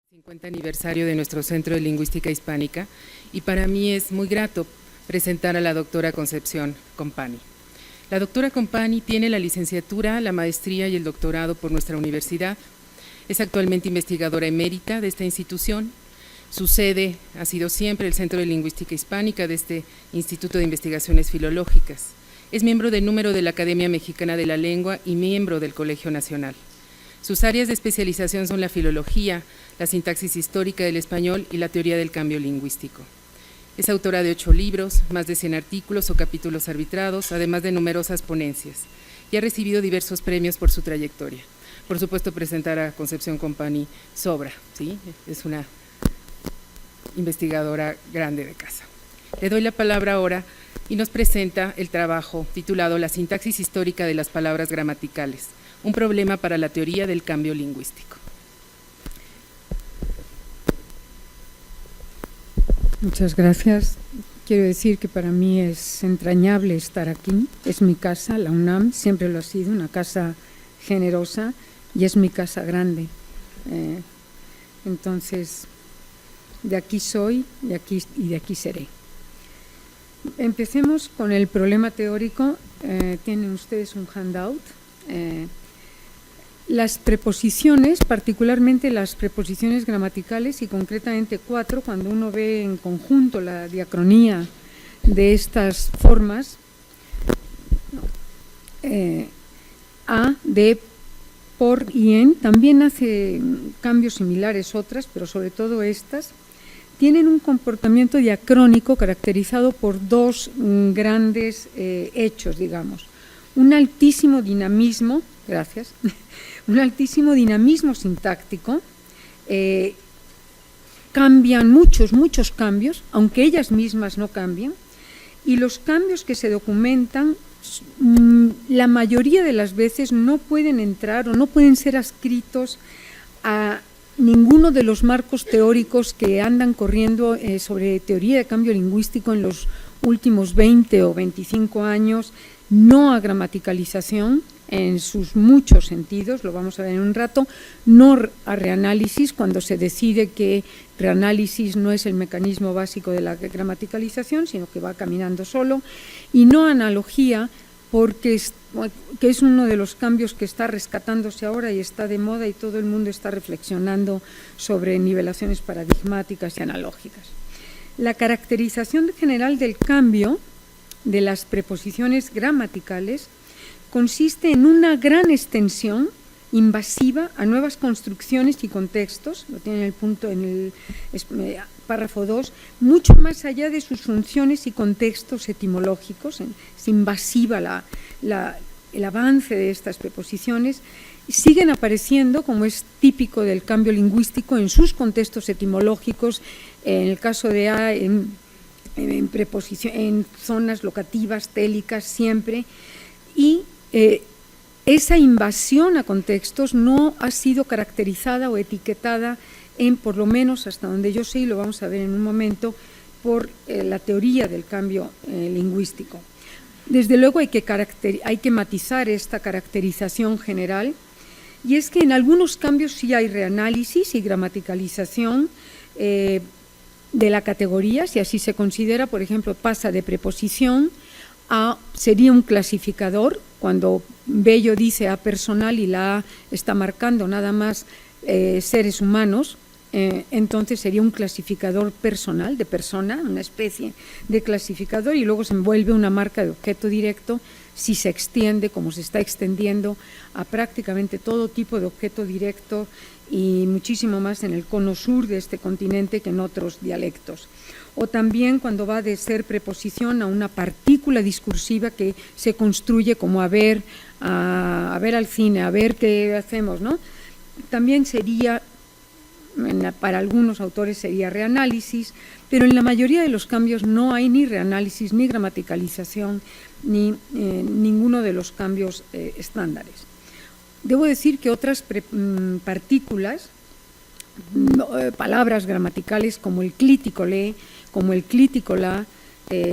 50 aniversario de nuestro Centro de Lingüística Hispánica y para mí es muy grato presentar a la doctora Concepción Compani. La doctora Compani tiene la licenciatura, la maestría y el doctorado por nuestra universidad. Es actualmente investigadora emérita de esta institución. Su sede ha sido siempre el Centro de Lingüística Hispánica de este Instituto de Investigaciones Filológicas. Es miembro del número de la Academia Mexicana de la Lengua y miembro del Colegio Nacional. Sus áreas de especialización son la filología, la sintaxis histórica del español y la teoría del cambio lingüístico. Es autora de 8 libros, más de 100 artículos o capítulos arbitrados, además de numerosas ponencias, y ha recibido diversos premios por su trayectoria. Por supuesto, presentar a Concepción Compani sobra, ¿sí? Es una investigadora grande de casa. Le doy la palabra ahora y nos presenta el trabajo titulado La sintaxis histórica de las palabras gramaticales, un problema para la teoría del cambio lingüístico. Muchas gracias. Quiero decir que para mí es entrañable estar aquí. Es mi casa, la UNAM, siempre lo ha sido, una casa generosa y es mi casa grande. Entonces, de aquí soy y de aquí seré. Empecemos con el problema teórico. Tienen ustedes un handout. Las preposiciones, particularmente las preposiciones gramaticales y concretamente 4, cuando uno ve en conjunto la diacronía de estas formas, a, de, por y en, también hace cambios similares otras, pero sobre todo estas, tienen un comportamiento diacrónico caracterizado por 2 grandes hechos, digamos. Un altísimo dinamismo, gracias, un altísimo dinamismo sintáctico, cambian muchos cambios, aunque ellas mismas no cambian, y los cambios que se documentan, la mayoría de las veces no pueden entrar o no pueden ser adscritos a ninguno de los marcos teóricos que andan corriendo sobre teoría de cambio lingüístico en los últimos 20 o 25 años, no a gramaticalización en sus muchos sentidos, lo vamos a ver en un rato, no a reanálisis, cuando se decide que reanálisis no es el mecanismo básico de la gramaticalización, sino que va caminando solo, y no analogía, porque es uno de los cambios que está rescatándose ahora y está de moda y todo el mundo está reflexionando sobre nivelaciones paradigmáticas y analógicas. La caracterización general del cambio de las preposiciones gramaticales consiste en una gran extensión invasiva a nuevas construcciones y contextos, lo tiene el punto en el párrafo 2, mucho más allá de sus funciones y contextos etimológicos. Es invasiva el avance de estas preposiciones. Siguen apareciendo, como es típico del cambio lingüístico, en sus contextos etimológicos, en el caso de A, en zonas locativas, télicas, siempre, y esa invasión a contextos no ha sido caracterizada o etiquetada por lo menos hasta donde yo sé, y lo vamos a ver en un momento, por la teoría del cambio lingüístico. Desde luego hay que matizar esta caracterización general, y es que en algunos cambios sí hay reanálisis y gramaticalización de la categoría, si así se considera. Por ejemplo, pasa de preposición a, sería un clasificador, cuando Bello dice a personal y la A está marcando nada más seres humanos, entonces sería un clasificador personal, de persona, una especie de clasificador, y luego se envuelve una marca de objeto directo si se extiende, como se está extendiendo, a prácticamente todo tipo de objeto directo y muchísimo más en el cono sur de este continente que en otros dialectos. O también cuando va de ser preposición a una partícula discursiva que se construye como a ver al cine, a ver qué hacemos, ¿no? También sería, para algunos autores sería reanálisis, pero en la mayoría de los cambios no hay ni reanálisis, ni gramaticalización, ni ninguno de los cambios estándares. Debo decir que otras partículas, palabras gramaticales como el clítico le, como el clítico la,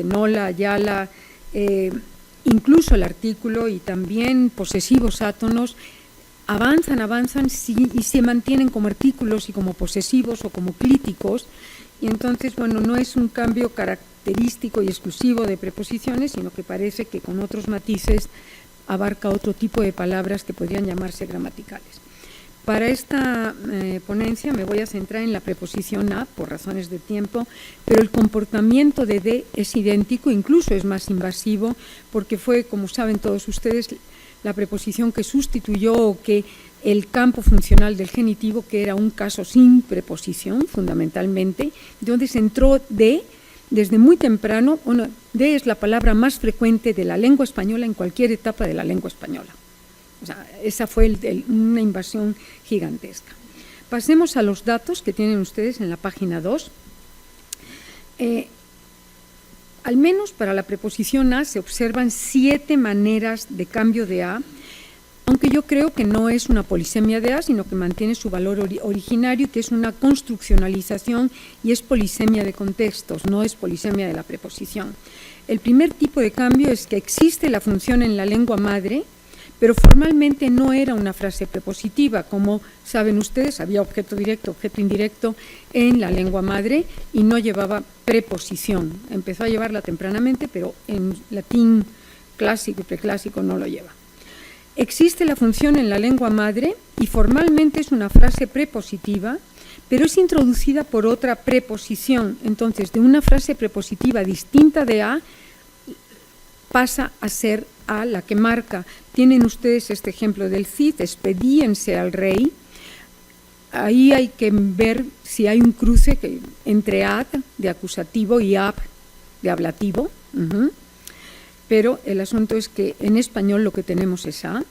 nola, yala, incluso el artículo y también posesivos átonos, avanzan y se mantienen como artículos y como posesivos o como clíticos, y entonces, bueno, no es un cambio característico y exclusivo de preposiciones, sino que parece que con otros matices abarca otro tipo de palabras que podrían llamarse gramaticales. Para esta ponencia me voy a centrar en la preposición a, por razones de tiempo, pero el comportamiento de es idéntico, incluso es más invasivo, porque fue, como saben todos ustedes, la preposición que sustituyó o que el campo funcional del genitivo, que era un caso sin preposición, fundamentalmente, donde se entró desde muy temprano. Bueno, de es la palabra más frecuente de la lengua española en cualquier etapa de la lengua española. O sea, esa fue una invasión gigantesca. Pasemos a los datos que tienen ustedes en la página 2. Al menos para la preposición a se observan 7 maneras de cambio de a, aunque yo creo que no es una polisemia de a, sino que mantiene su valor originario, que es una construccionalización y es polisemia de contextos, no es polisemia de la preposición. El primer tipo de cambio es que existe la función en la lengua madre, pero formalmente no era una frase prepositiva. Como saben ustedes, había objeto directo, objeto indirecto en la lengua madre y no llevaba preposición. Empezó a llevarla tempranamente, pero en latín clásico y preclásico no lo lleva. Existe la función en la lengua madre y formalmente es una frase prepositiva, pero es introducida por otra preposición. Entonces, de una frase prepositiva distinta de a, pasa a ser a la que marca. Tienen ustedes este ejemplo del Cid, expedíense al rey. Ahí hay que ver si hay un cruce entre ad, de acusativo, y ab, de ablativo. Pero el asunto es que en español lo que tenemos es a.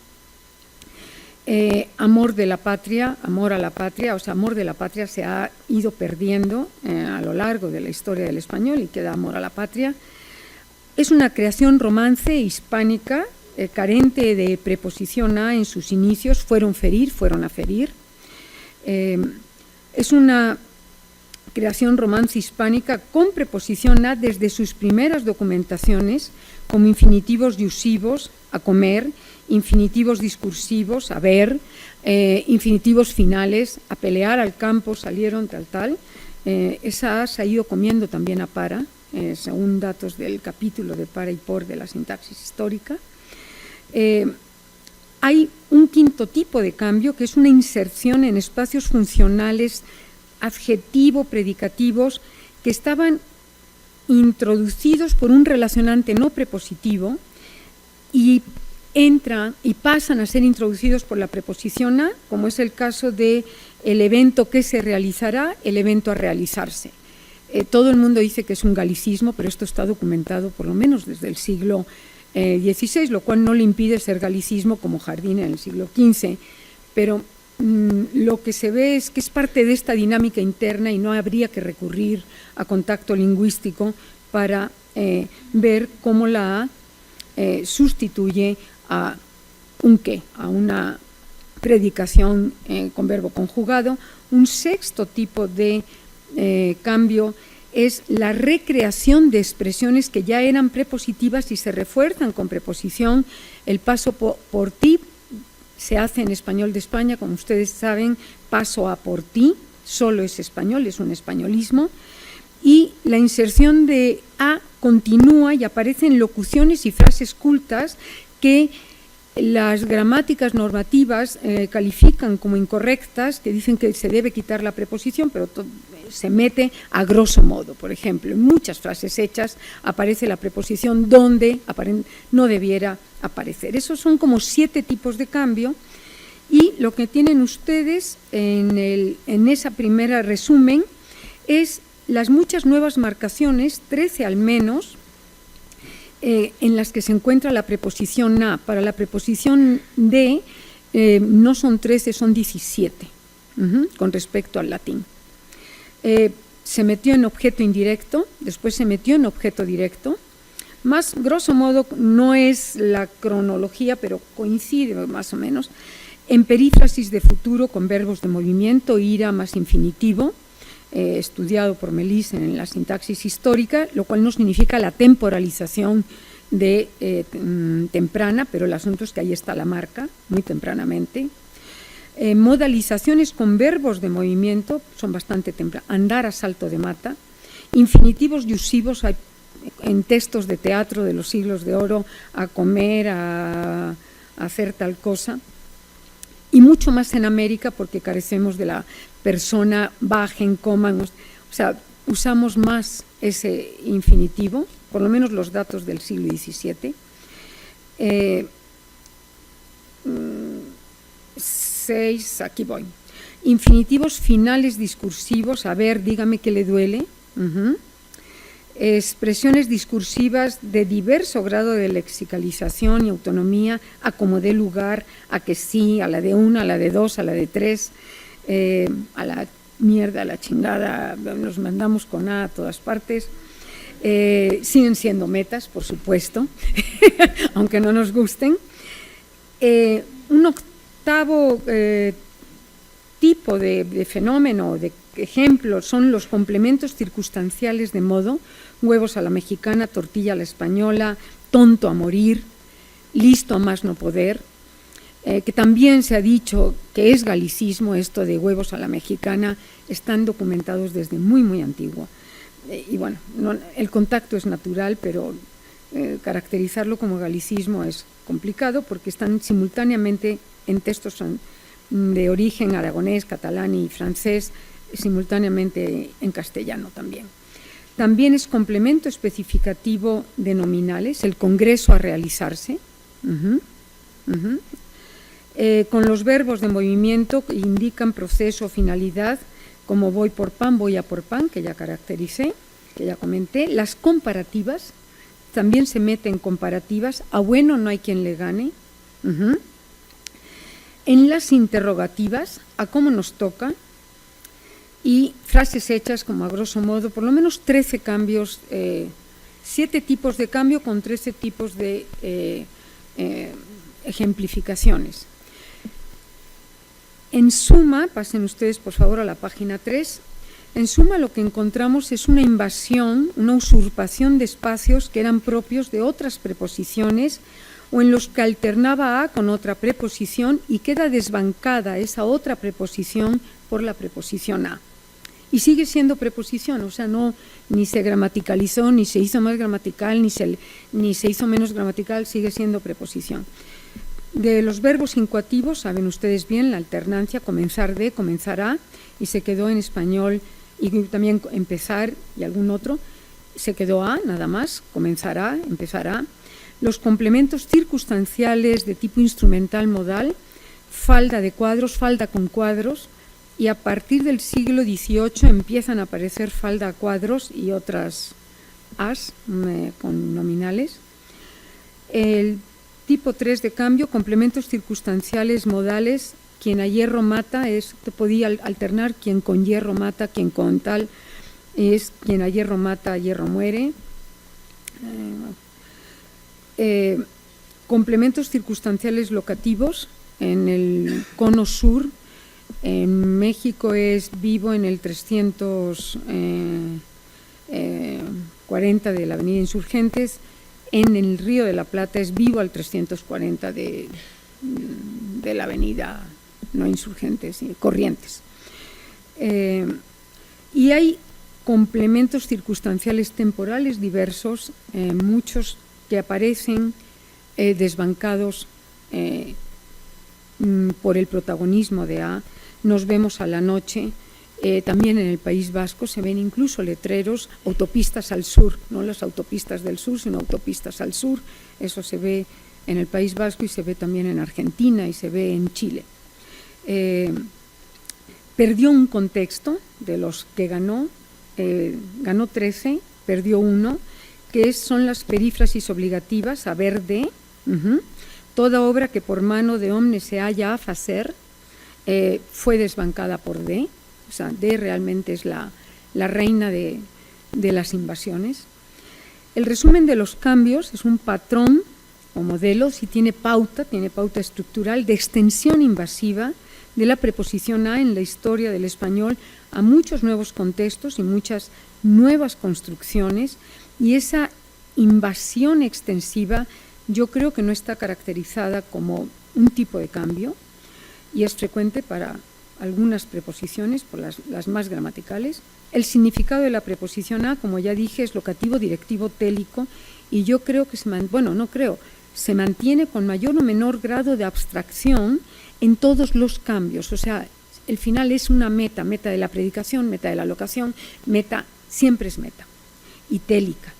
Amor de la patria, amor a la patria, o sea, amor de la patria se ha ido perdiendo a lo largo de la historia del español y queda amor a la patria. Es una creación romance hispánica, carente de preposición a en sus inicios, fueron a ferir. Es una creación romance hispánica con preposición a desde sus primeras documentaciones, como infinitivos diusivos, a comer, infinitivos discursivos, a ver, infinitivos finales, a pelear al campo, salieron, tal. Esa a se ha ido comiendo también a para, según datos del capítulo de para y por de la sintaxis histórica. Hay un quinto tipo de cambio, que es una inserción en espacios funcionales adjetivo-predicativos que estaban introducidos por un relacionante no prepositivo y entran y pasan a ser introducidos por la preposición a, como es el caso de el evento que se realizará, el evento a realizarse. Todo el mundo dice que es un galicismo, pero esto está documentado por lo menos desde el siglo XVI, lo cual no le impide ser galicismo como Jardín en el siglo XV, pero lo que se ve es que es parte de esta dinámica interna y no habría que recurrir a contacto lingüístico para ver cómo la a sustituye a un qué, a una predicación con verbo conjugado. Un sexto tipo de cambio es la recreación de expresiones que ya eran prepositivas y se refuerzan con preposición. El paso por ti se hace en español de España, como ustedes saben, paso a por ti, solo es español, es un españolismo. Y la inserción de a continúa y aparecen locuciones y frases cultas que las gramáticas normativas califican como incorrectas, que dicen que se debe quitar la preposición, pero se mete a grosso modo. Por ejemplo, en muchas frases hechas aparece la preposición donde no debiera aparecer. Esos son como 7 tipos de cambio, y lo que tienen ustedes en esa primera resumen es las muchas nuevas marcaciones, 13 al menos, en las que se encuentra la preposición a. Para la preposición de no son 13, son 17, con respecto al latín. Se metió en objeto indirecto, después se metió en objeto directo. Más grosso modo no es la cronología, pero coincide más o menos. En perífrasis de futuro con verbos de movimiento, ira más infinitivo, estudiado por Melis en la sintaxis histórica, lo cual no significa la temporalización de temprana, pero el asunto es que ahí está la marca, muy tempranamente. Modalizaciones con verbos de movimiento, son bastante tempranas, andar a salto de mata, infinitivos yusivos en textos de teatro de los siglos de oro, a comer, a hacer tal cosa, y mucho más en América porque carecemos de la persona, bajen, coman, o sea, usamos más ese infinitivo, por lo menos los datos del siglo XVII. 6, aquí voy. Infinitivos finales discursivos, a ver, dígame qué le duele. Expresiones discursivas de diverso grado de lexicalización y autonomía, a como dé lugar, a que sí, a la de una, a la de dos, a la de tres, a la mierda, a la chingada, nos mandamos con A todas partes. Siguen siendo metas, por supuesto, aunque no nos gusten. Un octavo tipo de fenómeno, de ejemplo, son los complementos circunstanciales de modo: huevos a la mexicana, tortilla a la española, tonto a morir, listo a más no poder, que también se ha dicho que es galicismo esto de huevos a la mexicana, están documentados desde muy, muy antiguo. Y bueno, el contacto es natural, pero caracterizarlo como galicismo es complicado porque están simultáneamente en textos de origen aragonés, catalán y francés, simultáneamente en castellano también. También es complemento especificativo de nominales, el congreso a realizarse, con los verbos de movimiento que indican proceso o finalidad, como voy por pan, voy a por pan, que ya caractericé, que ya comenté. Las comparativas, también se meten comparativas, a bueno no hay quien le gane. En las interrogativas, a cómo nos toca, y frases hechas como a grosso modo, por lo menos 13 cambios, 7 tipos de cambio con 13 tipos de ejemplificaciones. En suma, pasen ustedes por favor a la página 3, en suma lo que encontramos es una invasión, una usurpación de espacios que eran propios de otras preposiciones o en los que alternaba a con otra preposición y queda desbancada esa otra preposición por la preposición a. Y sigue siendo preposición, o sea, no, ni se gramaticalizó, ni se hizo más gramatical, ni se hizo menos gramatical, sigue siendo preposición. De los verbos incoativos, saben ustedes bien, la alternancia, comenzar de, comenzará, y se quedó en español, y también empezar y algún otro, se quedó a, nada más, comenzará, empezará. Los complementos circunstanciales de tipo instrumental modal, falda de cuadros, falda con cuadros, y a partir del siglo XVIII empiezan a aparecer falda a cuadros y otras as con nominales. El tipo 3 de cambio, complementos circunstanciales modales, quien a hierro mata, te podía alternar, quien con hierro mata, quien con tal, es quien a hierro mata, a hierro muere. Complementos circunstanciales locativos, en el cono sur, en México es vivo en el 340 de la avenida Insurgentes, en el Río de la Plata es vivo al 340 de la avenida, no Insurgentes, Corrientes. Y hay complementos circunstanciales temporales diversos, muchos que aparecen desbancados por el protagonismo de A. Nos vemos a la noche, también en el País Vasco se ven incluso letreros, autopistas al sur, no las autopistas del sur, sino autopistas al sur. Eso se ve en el País Vasco y se ve también en Argentina y se ve en Chile. Perdió un contexto de los que ganó 13, perdió uno, que son las perífrasis obligativas, haber de, toda obra que por mano de hombre se haya a facer, fue desbancada por de, o sea, de realmente es la reina de las invasiones. El resumen de los cambios es un patrón o modelo, si tiene pauta estructural de extensión invasiva de la preposición a en la historia del español a muchos nuevos contextos y muchas nuevas construcciones, y esa invasión extensiva yo creo que no está caracterizada como un tipo de cambio. y es frecuente para algunas preposiciones, por las más gramaticales. El significado de la preposición a, como ya dije, es locativo, directivo, télico, y yo creo que se mantiene con mayor o menor grado de abstracción en todos los cambios. O sea, el final es una meta de la predicación, meta de la locación, meta, siempre es meta, y télica.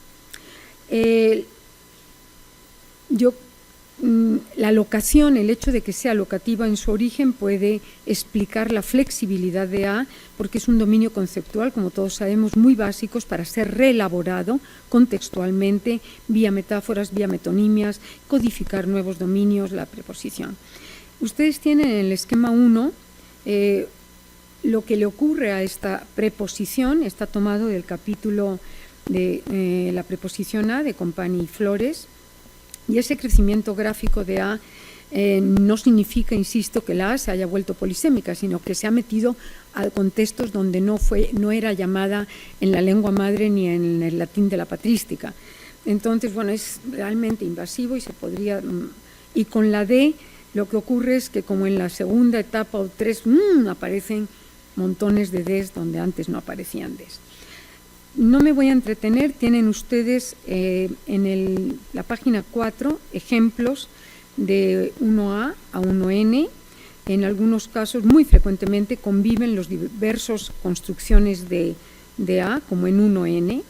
La locación, el hecho de que sea locativa en su origen puede explicar la flexibilidad de A, porque es un dominio conceptual, como todos sabemos, muy básicos para ser reelaborado contextualmente, vía metáforas, vía metonimias, codificar nuevos dominios, la preposición. Ustedes tienen en el esquema 1 lo que le ocurre a esta preposición, está tomado del capítulo de la preposición a de Company y Flores, y ese crecimiento gráfico de A no significa, insisto, que la A se haya vuelto polisémica, sino que se ha metido a contextos donde no era llamada en la lengua madre ni en el latín de la patrística. Entonces, bueno, es realmente invasivo y se podría... Y con la D lo que ocurre es que como en la segunda etapa o 3 aparecen montones de Ds donde antes no aparecían Ds. No me voy a entretener, tienen ustedes en la página 4 ejemplos de 1A a 1N. En algunos casos, muy frecuentemente, conviven los diversos construcciones de A, como en 1N.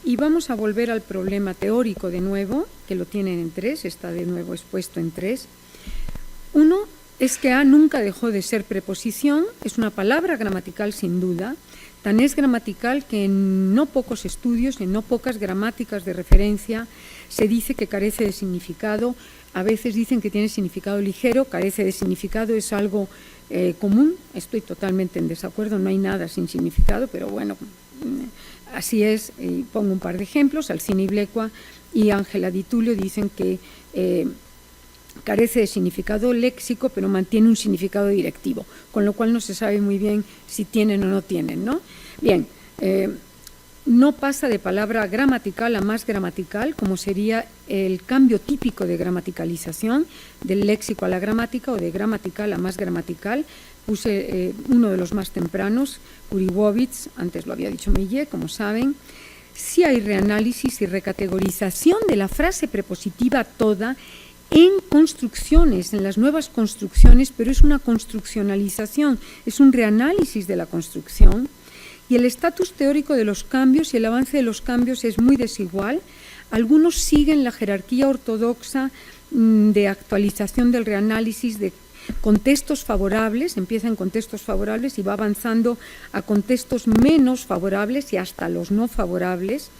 Y vamos a volver al problema teórico de nuevo, que lo tienen en 3, está de nuevo expuesto en 3. Uno es que A nunca dejó de ser preposición, es una palabra gramatical sin duda. Tan es gramatical que en no pocos estudios, en no pocas gramáticas de referencia, se dice que carece de significado. A veces dicen que tiene significado ligero, carece de significado, es algo común. Estoy totalmente en desacuerdo, no hay nada sin significado, pero bueno, así es. Pongo un par de ejemplos. Alcina Iblecua y Ángela Di Tullio dicen que carece de significado léxico, pero mantiene un significado directivo, con lo cual no se sabe muy bien si tienen o no tienen, ¿no? Bien, no pasa de palabra gramatical a más gramatical, como sería el cambio típico de gramaticalización, del léxico a la gramática o de gramatical a más gramatical. Puse uno de los más tempranos, Uriwowitz, antes lo había dicho Millet, como saben. Sí hay reanálisis y recategorización de la frase prepositiva toda en construcciones, en las nuevas construcciones, pero es una construccionalización, es un reanálisis de la construcción. Y el estatus teórico de los cambios y el avance de los cambios es muy desigual. Algunos siguen la jerarquía ortodoxa de actualización del reanálisis de contextos favorables, empieza en contextos favorables y va avanzando a contextos menos favorables y hasta los no favorables,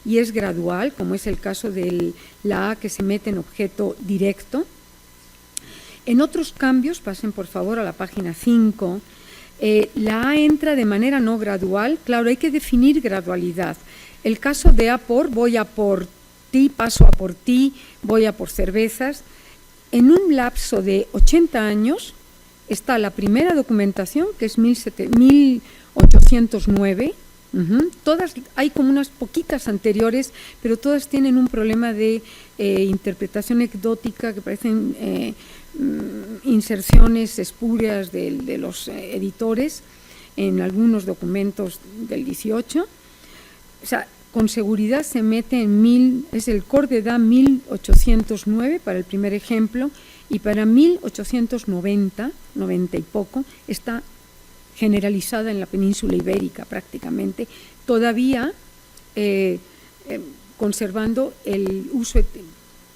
y es gradual, como es el caso de la A que se mete en objeto directo. En otros cambios, pasen por favor a la página 5, la A entra de manera no gradual. Claro, hay que definir gradualidad. El caso de A por, voy a por ti, paso a por ti, voy a por cervezas. En un lapso de 80 años está la primera documentación, que es 1809. Todas, hay como unas poquitas anteriores, pero todas tienen un problema de interpretación anecdótica, que parecen inserciones espurias de los editores en algunos documentos del 18. O sea, con seguridad se mete es el Corde da 1809 para el primer ejemplo, y para 1890, 90 y poco, está generalizada en la península ibérica prácticamente, todavía conservando el uso de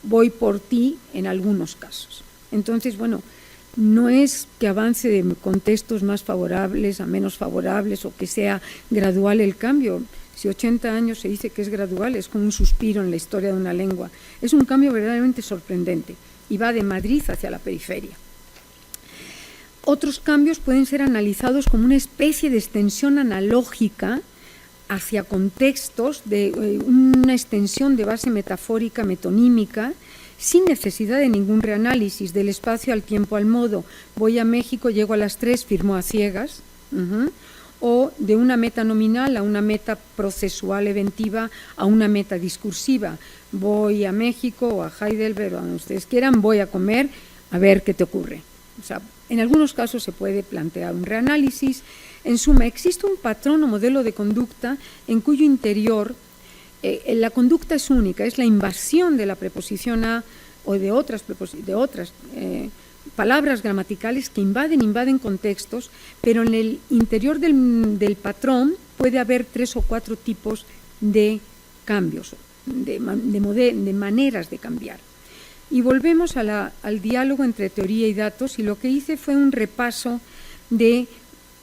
voy por ti en algunos casos. Entonces, bueno, no es que avance de contextos más favorables a menos favorables o que sea gradual el cambio. Si 80 años se dice que es gradual, es como un suspiro en la historia de una lengua. Es un cambio verdaderamente sorprendente y va de Madrid hacia la periferia. Otros cambios pueden ser analizados como una especie de extensión analógica hacia contextos de una extensión de base metafórica, metonímica, sin necesidad de ningún reanálisis, del espacio al tiempo al modo. Voy a México, llego a las 3, firmo a ciegas. O de una meta nominal a una meta procesual eventiva a una meta discursiva. Voy a México o a Heidelberg o a donde ustedes quieran, voy a comer, a ver qué te ocurre. O sea, En algunos casos se puede plantear un reanálisis. En suma, existe un patrón o modelo de conducta en cuyo interior la conducta es única, es la invasión de la preposición a o de otras palabras gramaticales que invaden contextos, pero en el interior del patrón puede haber 3 o 4 tipos de cambios, de maneras de cambiar. Y volvemos al diálogo entre teoría y datos, y lo que hice fue un repaso de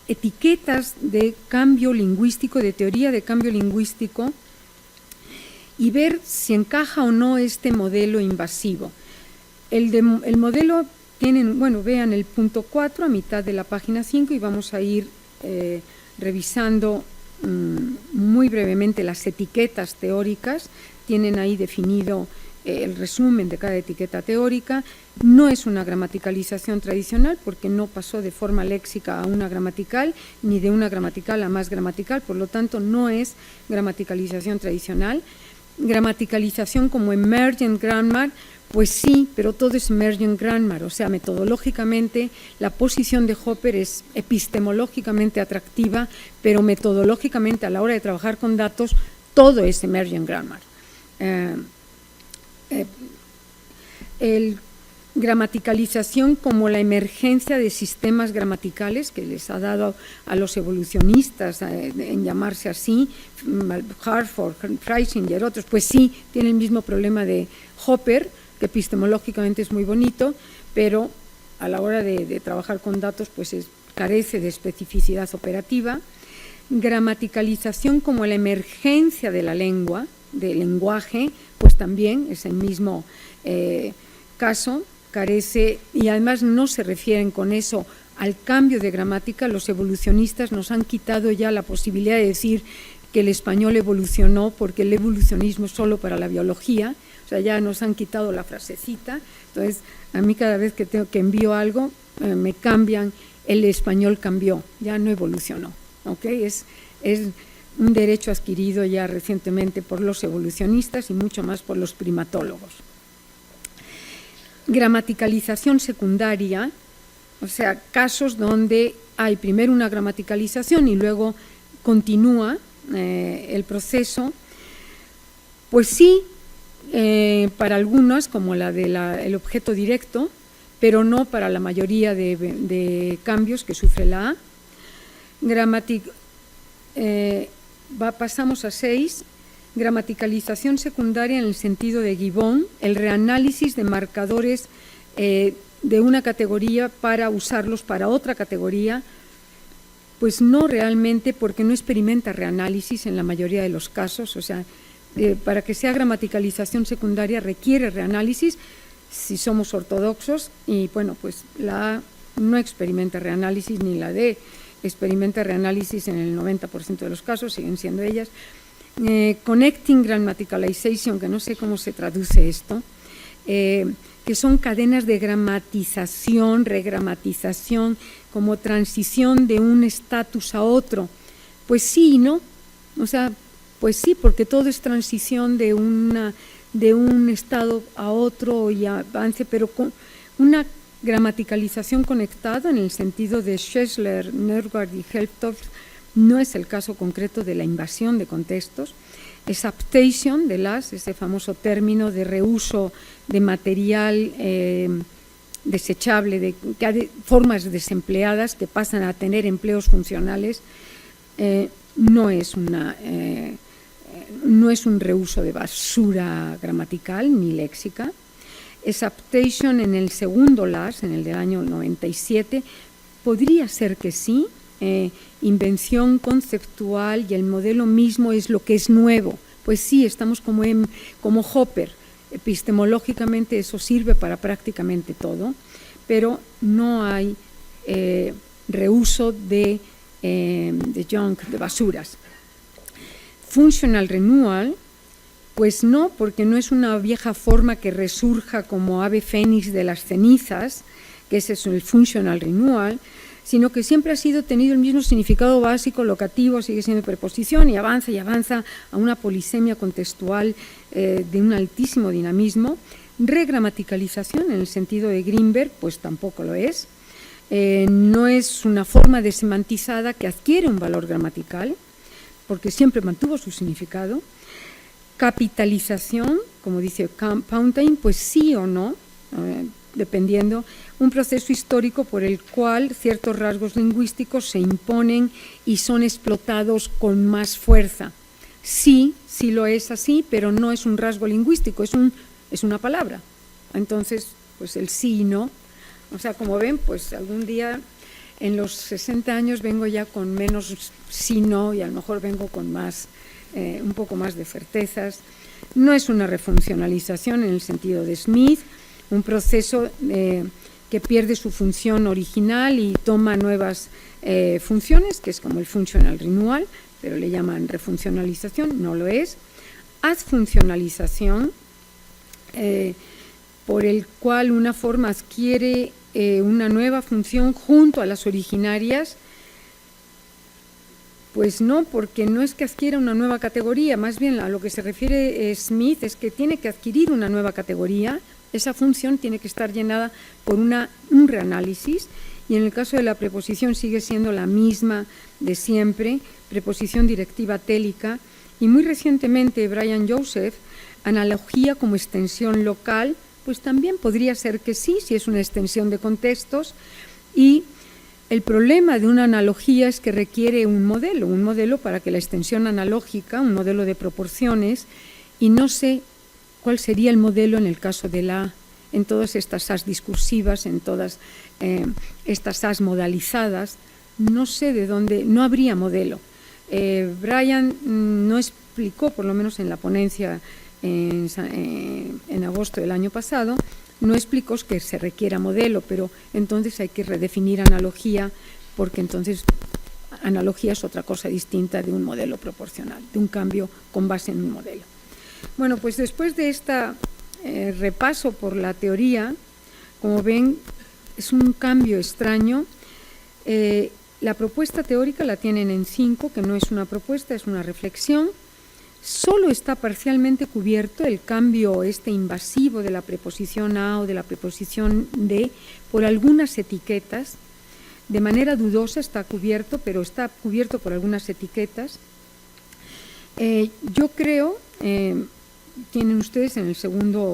etiquetas de cambio lingüístico, de teoría de cambio lingüístico, y ver si encaja o no este modelo invasivo. El modelo tienen, bueno, vean el punto 4 a mitad de la página 5 y vamos a ir revisando muy brevemente las etiquetas teóricas. Tienen ahí definido el resumen de cada etiqueta teórica. No es una gramaticalización tradicional porque no pasó de forma léxica a una gramatical, ni de una gramatical a más gramatical, por lo tanto no es gramaticalización tradicional. Gramaticalización como emergent grammar, pues sí, pero todo es emergent grammar, o sea, metodológicamente la posición de Hopper es epistemológicamente atractiva, pero metodológicamente a la hora de trabajar con datos todo es emergent grammar. Gramaticalización como la emergencia de sistemas gramaticales que les ha dado a los evolucionistas en llamarse así, Hartford, Freisinger, otros, pues sí, tiene el mismo problema de Hopper, que epistemológicamente es muy bonito, pero a la hora de trabajar con datos pues carece de especificidad operativa. Gramaticalización como la emergencia de la lengua, del lenguaje, pues también es el mismo caso, carece, y además no se refieren con eso al cambio de gramática. Los evolucionistas nos han quitado ya la posibilidad de decir que el español evolucionó, porque el evolucionismo es solo para la biología, o sea, ya nos han quitado la frasecita. Entonces, a mí cada vez que envío algo, me cambian, el español cambió, ya no evolucionó, ¿ok? Es un derecho adquirido ya recientemente por los evolucionistas y mucho más por los primatólogos. Gramaticalización secundaria, o sea, casos donde hay primero una gramaticalización y luego continúa el proceso, pues sí, para algunas, como la del objeto directo, pero no para la mayoría de cambios que sufre la A. Pasamos a 6. Gramaticalización secundaria en el sentido de Gibbon, el reanálisis de marcadores de una categoría para usarlos para otra categoría, pues no realmente, porque no experimenta reanálisis en la mayoría de los casos. O sea, para que sea gramaticalización secundaria requiere reanálisis si somos ortodoxos, y bueno, pues la A no experimenta reanálisis, ni la D experimenta reanálisis en el 90% de los casos, siguen siendo ellas. Connecting grammaticalization, que no sé cómo se traduce esto, que son cadenas de gramatización, regramatización, como transición de un estatus a otro. Pues sí y no, o sea, pues sí, porque todo es transición de un estado a otro y avance, pero con una gramaticalización conectada en el sentido de Schessler, Nergard y Helftoft. No es el caso concreto de la invasión de contextos. Exaptation de ese famoso término de reuso de material desechable, de formas desempleadas que pasan a tener empleos funcionales, no es un reuso de basura gramatical ni léxica. Exaptation en el segundo LAS, en el del año 97, podría ser que sí. Invención conceptual y el modelo mismo es lo que es nuevo. Pues sí, estamos como Hopper, epistemológicamente eso sirve para prácticamente todo, pero no hay reuso de junk, de basuras. Functional renewal, pues no, porque no es una vieja forma que resurja como ave fénix de las cenizas, que ese es el functional renewal, sino que siempre ha sido tenido el mismo significado básico, locativo, sigue siendo preposición y avanza a una polisemia contextual de un altísimo dinamismo. Regramaticalización en el sentido de Greenberg, pues tampoco lo es. no es una forma desemantizada que adquiere un valor gramatical, porque siempre mantuvo su significado. Capitalización, como dice Pountain, pues sí o no, dependiendo, un proceso histórico por el cual ciertos rasgos lingüísticos se imponen y son explotados con más fuerza. Sí, sí lo es así, pero no es un rasgo lingüístico, es una palabra. Entonces, pues el sí y no. O sea, como ven, pues algún día en los 60 años vengo ya con menos sí, no, y a lo mejor vengo con más, un poco más de certezas. No es una refuncionalización en el sentido de Smith, un proceso que pierde su función original y toma nuevas funciones, que es como el functional renewal, pero le llaman refuncionalización, no lo es. Adfuncionalización, por el cual una forma adquiere una nueva función junto a las originarias. Pues no, porque no es que adquiera una nueva categoría, más bien a lo que se refiere Smith es que tiene que adquirir una nueva categoría. Esa función tiene que estar llenada por un reanálisis, y en el caso de la preposición sigue siendo la misma de siempre, preposición directiva télica, y muy recientemente Brian Joseph, analogía como extensión local, pues también podría ser que sí, si es una extensión de contextos, y el problema de una analogía es que requiere un modelo para que la extensión analógica, un modelo de proporciones, y no sé cuál sería el modelo en el caso de en todas estas as discursivas, en todas estas as modalizadas, no sé de dónde, no habría modelo. Brian no explicó, por lo menos en la ponencia en agosto del año pasado, no explicó que se requiera modelo, pero entonces hay que redefinir analogía, porque entonces analogía es otra cosa distinta de un modelo proporcional, de un cambio con base en un modelo. Bueno, pues después de este repaso por la teoría, como ven, es un cambio extraño. La propuesta teórica la tienen en 5, que no es una propuesta, es una reflexión. Solo está parcialmente cubierto el cambio invasivo de la preposición a o de la preposición de por algunas etiquetas. De manera dudosa está cubierto, pero está cubierto por algunas etiquetas. Yo creo, tienen ustedes en el segundo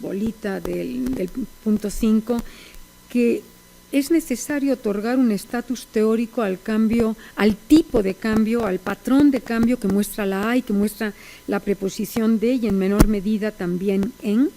bolita del punto 5, que es necesario otorgar un estatus teórico al cambio, al tipo de cambio, al patrón de cambio que muestra la A y que muestra la preposición de, y en menor medida también en,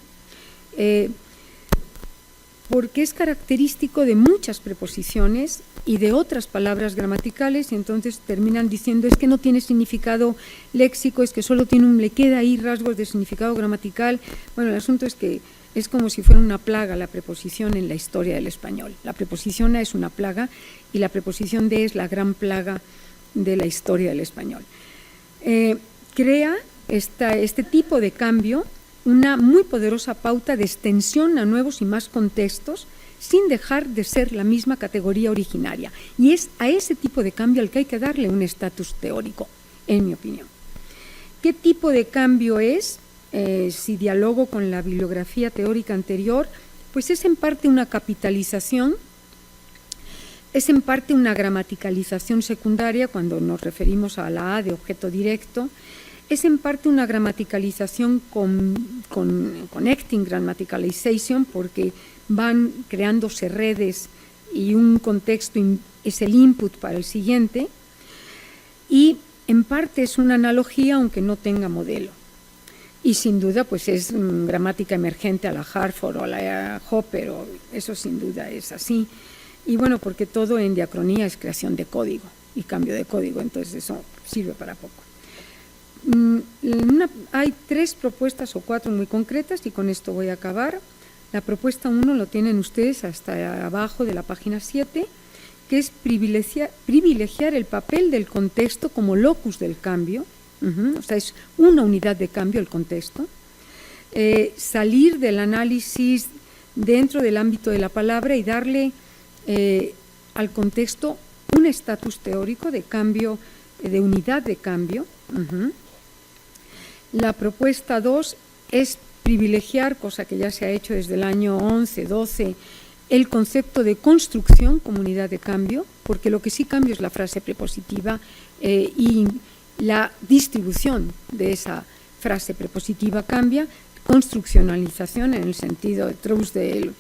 porque es característico de muchas preposiciones y de otras palabras gramaticales, y entonces terminan diciendo es que no tiene significado léxico, es que solo le queda ahí rasgos de significado gramatical. Bueno, el asunto es que es como si fuera una plaga la preposición en la historia del español. La preposición a es una plaga y la preposición de es la gran plaga de la historia del español. Crea este tipo de cambio una muy poderosa pauta de extensión a nuevos y más contextos sin dejar de ser la misma categoría originaria. Y es a ese tipo de cambio al que hay que darle un estatus teórico, en mi opinión. ¿Qué tipo de cambio es? Si dialogo con la bibliografía teórica anterior, pues es en parte una capitalización, es en parte una gramaticalización secundaria cuando nos referimos a la A de objeto directo, es en parte una gramaticalización con connecting grammaticalization, porque van creándose redes y un contexto es el input para el siguiente, y en parte es una analogía aunque no tenga modelo. Y sin duda pues es gramática emergente a la Hartford o a la Hopper, eso sin duda es así. Y bueno, porque todo en diacronía es creación de código y cambio de código, entonces eso sirve para poco. Hay 3 propuestas o 4 muy concretas y con esto voy a acabar. La propuesta 1 lo tienen ustedes hasta abajo de la página 7, que es privilegiar el papel del contexto como locus del cambio. O sea, es una unidad de cambio el contexto, salir del análisis dentro del ámbito de la palabra y darle al contexto un estatus teórico de cambio, de unidad de cambio. La propuesta 2 es privilegiar, cosa que ya se ha hecho desde el año 11, 12, el concepto de construcción como unidad de cambio, porque lo que sí cambia es la frase prepositiva y la distribución de esa frase prepositiva cambia. Construccionalización en el sentido de Truesdale,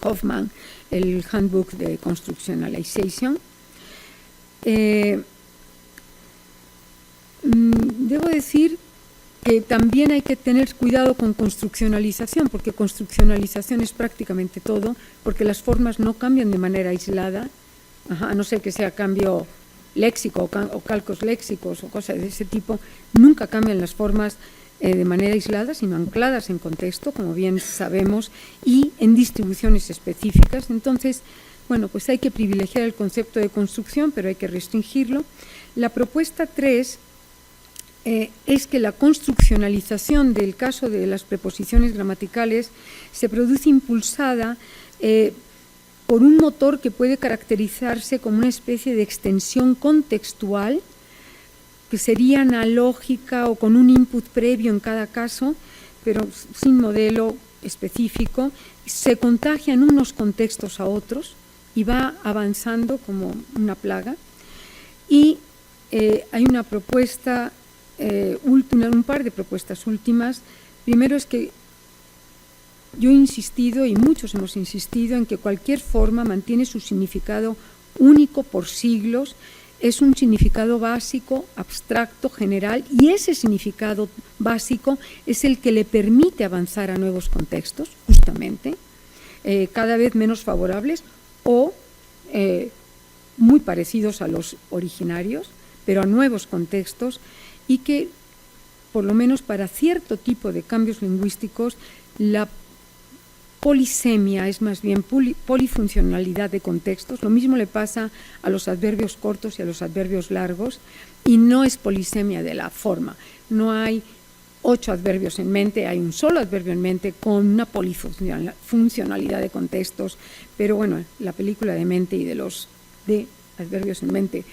Hoffman, el Handbook de Constructionalization. Debo decir que también hay que tener cuidado con construccionalización, porque construccionalización es prácticamente todo, porque las formas no cambian de manera aislada, a no ser que sea cambio léxico o calcos léxicos o cosas de ese tipo, nunca cambian las formas de manera aislada, sino ancladas en contexto, como bien sabemos, y en distribuciones específicas. Entonces, bueno, pues hay que privilegiar el concepto de construcción, pero hay que restringirlo. La propuesta 3 es que la construccionalización del caso de las preposiciones gramaticales se produce impulsada por un motor que puede caracterizarse como una especie de extensión contextual, que sería analógica o con un input previo en cada caso, pero sin modelo específico, se contagia en unos contextos a otros y va avanzando como una plaga. Y hay una propuesta, un par de propuestas últimas. Primero es que yo he insistido, y muchos hemos insistido, en que cualquier forma mantiene su significado único por siglos. Es un significado básico, abstracto, general, y ese significado básico es el que le permite avanzar a nuevos contextos, justamente, cada vez menos favorables o muy parecidos a los originarios, pero a nuevos contextos, y que, por lo menos para cierto tipo de cambios lingüísticos, la polisemia es más bien polifuncionalidad de contextos. Lo mismo le pasa a los adverbios cortos y a los adverbios largos, y no es polisemia de la forma. No hay 8 adverbios en mente, hay un solo adverbio en mente con una polifuncionalidad de contextos. Pero bueno, la película de mente y de adverbios en mente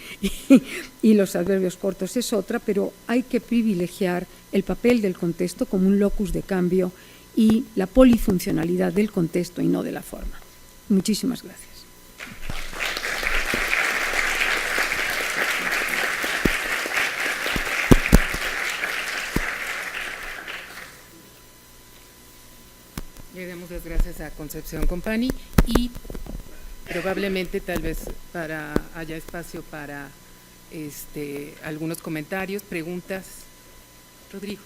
y los adverbios cortos es otra, pero hay que privilegiar el papel del contexto como un locus de cambio y la polifuncionalidad del contexto y no de la forma. Muchísimas gracias. Le damos las gracias a Concepción Company y probablemente tal vez haya espacio para algunos comentarios, preguntas. Rodrigo.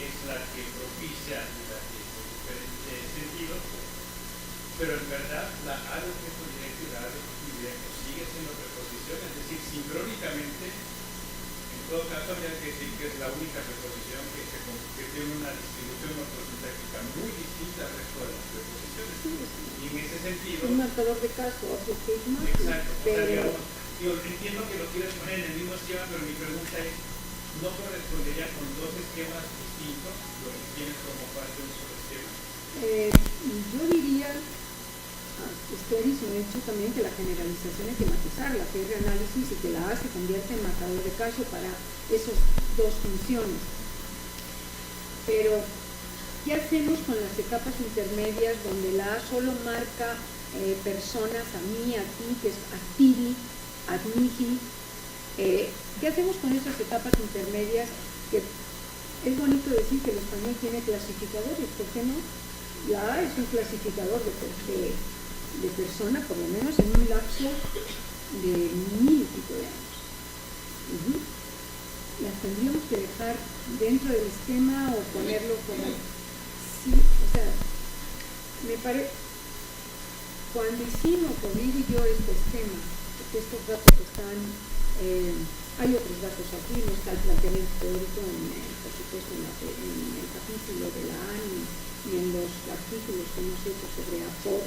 Es la que propicia la diferentes sentidos, pero en verdad la A de objeto directo y la A de objeto indirecto sigue siendo preposición, es decir, sincrónicamente. En todo caso habría que decir que es la única preposición que tiene una distribución morfosintáctica muy distinta al resto de las preposiciones, y en ese sentido un marcador de caso, objetivo, exacto, pero yo entiendo que lo quieres poner en el mismo esquema, pero mi pregunta es: ¿no correspondería con 2 esquemas distintos lo que tienes como parte de un solo esquema? yo diría, es clarísimo, he dicho también que la generalización hay que matizarla, que es reanálisis, y que la A se convierte en marcador de caso para esas 2 funciones. Pero, ¿qué hacemos con las etapas intermedias donde la A solo marca personas, a mí, a ti, que es activi, ad mihi? ¿Qué hacemos con esas etapas intermedias? Que es bonito decir que el español tiene clasificadores, ¿por qué no? La A es un clasificador de persona, por lo menos en un lapso de 1000 y pico de años. Las tendríamos que dejar dentro del esquema o ponerlo como... Sí, o sea, me parece... Cuando hicimos, Rodrigo y yo, este esquema, porque estos datos están... hay otros datos aquí, no está el planteamiento teórico, por supuesto, en el capítulo de la A ni en los artículos que hemos hecho sobre APOR.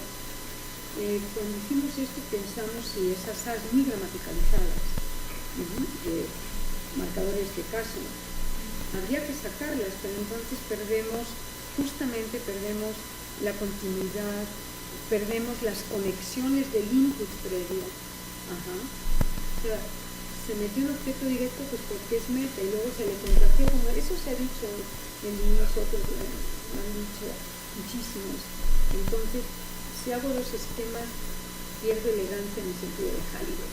Cuando hicimos esto pensamos si esas A's muy gramaticalizadas, marcadores de caso, habría que sacarlas, pero entonces justamente perdemos la continuidad, perdemos las conexiones del input previo. Ajá. O sea, se metió un objeto directo pues porque es meta y luego se le contagió, como eso se ha dicho en nosotros, lo han dicho muchísimos. Entonces, si hago los esquemas, pierdo elegancia en el sentido de Halliday.